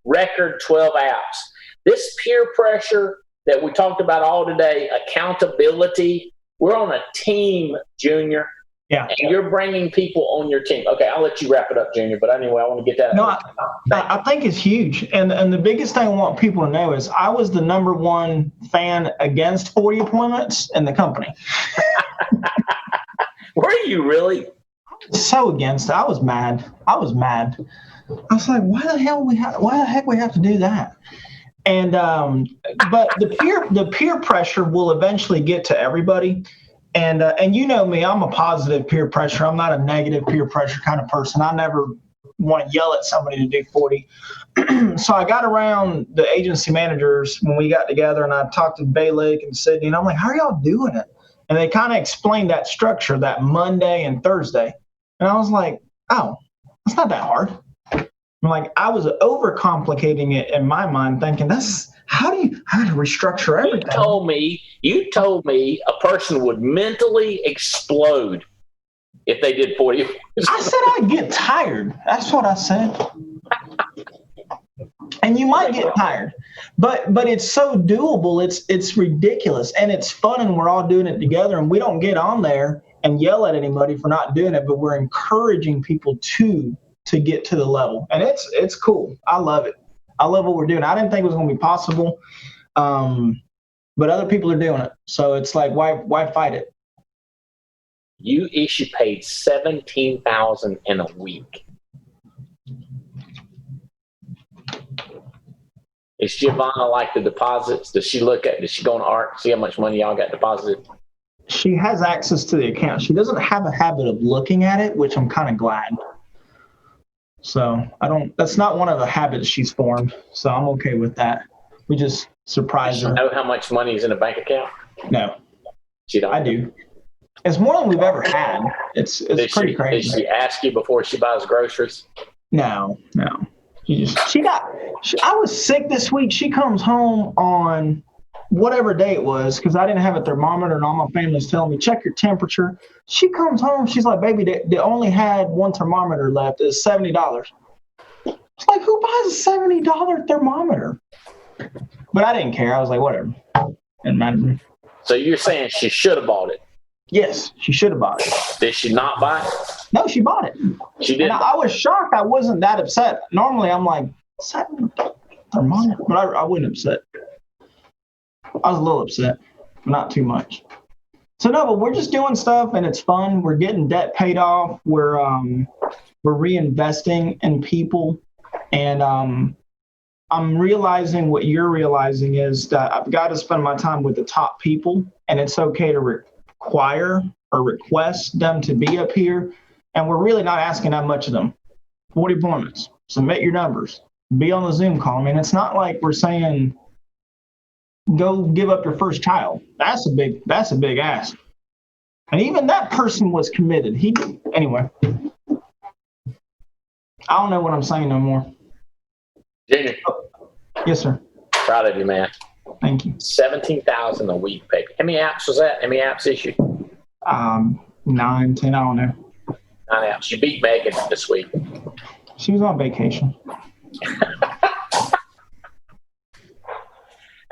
record 12 apps. This peer pressure that we talked about all today, accountability, we're on a team, Junior. Yeah. And you're bringing people on your team. Okay, I'll let you wrap it up, Junior, but anyway, I want to get that. No, I think it's huge. And the biggest thing I want people to know is I was the number one fan against 40 appointments in the company. Were you really? So against it. I was mad. I was like, why the heck we have to do that? And but the peer pressure will eventually get to everybody. And you know me, I'm a positive peer pressure. I'm not a negative peer pressure kind of person. I never want to yell at somebody to do 40. So I got around the agency managers when we got together, and I talked to Bay Lake and Sydney, and I'm like, how are y'all doing it? And they kind of explained that structure, that Monday and Thursday. And I was like, oh, it's not that hard. I'm like, I was overcomplicating it in my mind, thinking how do you restructure everything? You told me a person would mentally explode if they did 40. I said I'd get tired. That's what I said. And you might get tired, but it's so doable. It's ridiculous, and it's fun, and we're all doing it together. And we don't get on there and yell at anybody for not doing it, but we're encouraging people to get to the level, and it's cool. I love it. I love what we're doing. I didn't think it was going to be possible, but other people are doing it, so it's like why fight it? You issue paid $17,000 in a week. Is Giovanna like the deposits? Does she go on ARC, see how much money y'all got deposited? She has access to the account. She doesn't have a habit of looking at it, which I'm kind of glad. So that's not one of the habits she's formed. So I'm okay with that. We just surprise her. Does she know how much money is in a bank account? No. She don't? I do. It's more than we've ever had. It's pretty crazy. Did she ask you before she buys groceries? No. I was sick this week. She comes home on whatever day it was, because I didn't have a thermometer, and all my family's telling me, check your temperature. She comes home. She's like, baby, they only had one thermometer left. It's $70. It's like, who buys a $70 thermometer? But I didn't care. I was like, whatever. Didn't matter to me. So you're saying she should have bought it? Yes, she should have bought it. Did she not buy it? No, she bought it. She did. And I was shocked. I wasn't that upset. Normally, I'm like, thermometer, but I wasn't upset. I was a little upset, but not too much. So no, but we're just doing stuff, and it's fun. We're getting debt paid off. We're reinvesting in people, and I'm realizing what you're realizing is that I've got to spend my time with the top people, and it's okay to require or request them to be up here. And we're really not asking that much of them. 40 appointments, submit your numbers, be on the Zoom call. I mean, it's not like we're saying, go give up your first child. That's a big ask. And even that person was committed. Anyway, I don't know what I'm saying no more. Junior. Yes, sir. Proud of you, man. Thank you. 17,000 a week, baby. How many apps was that? How many apps issued? 9, 10, I don't know. 9 apps. You beat Megan this week. She was on vacation.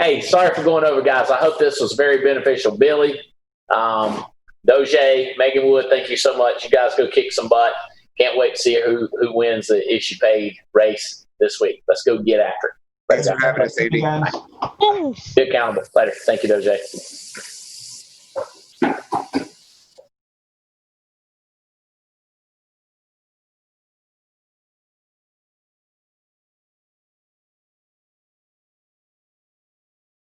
Hey, sorry for going over, guys. I hope this was very beneficial. Billy, Doje, Megan Wood, thank you so much. You guys go kick some butt. Can't wait to see who wins the issue paid race this week. Let's go get after it. Thanks for having us, AD. Be accountable. Later. Thank you, Doje.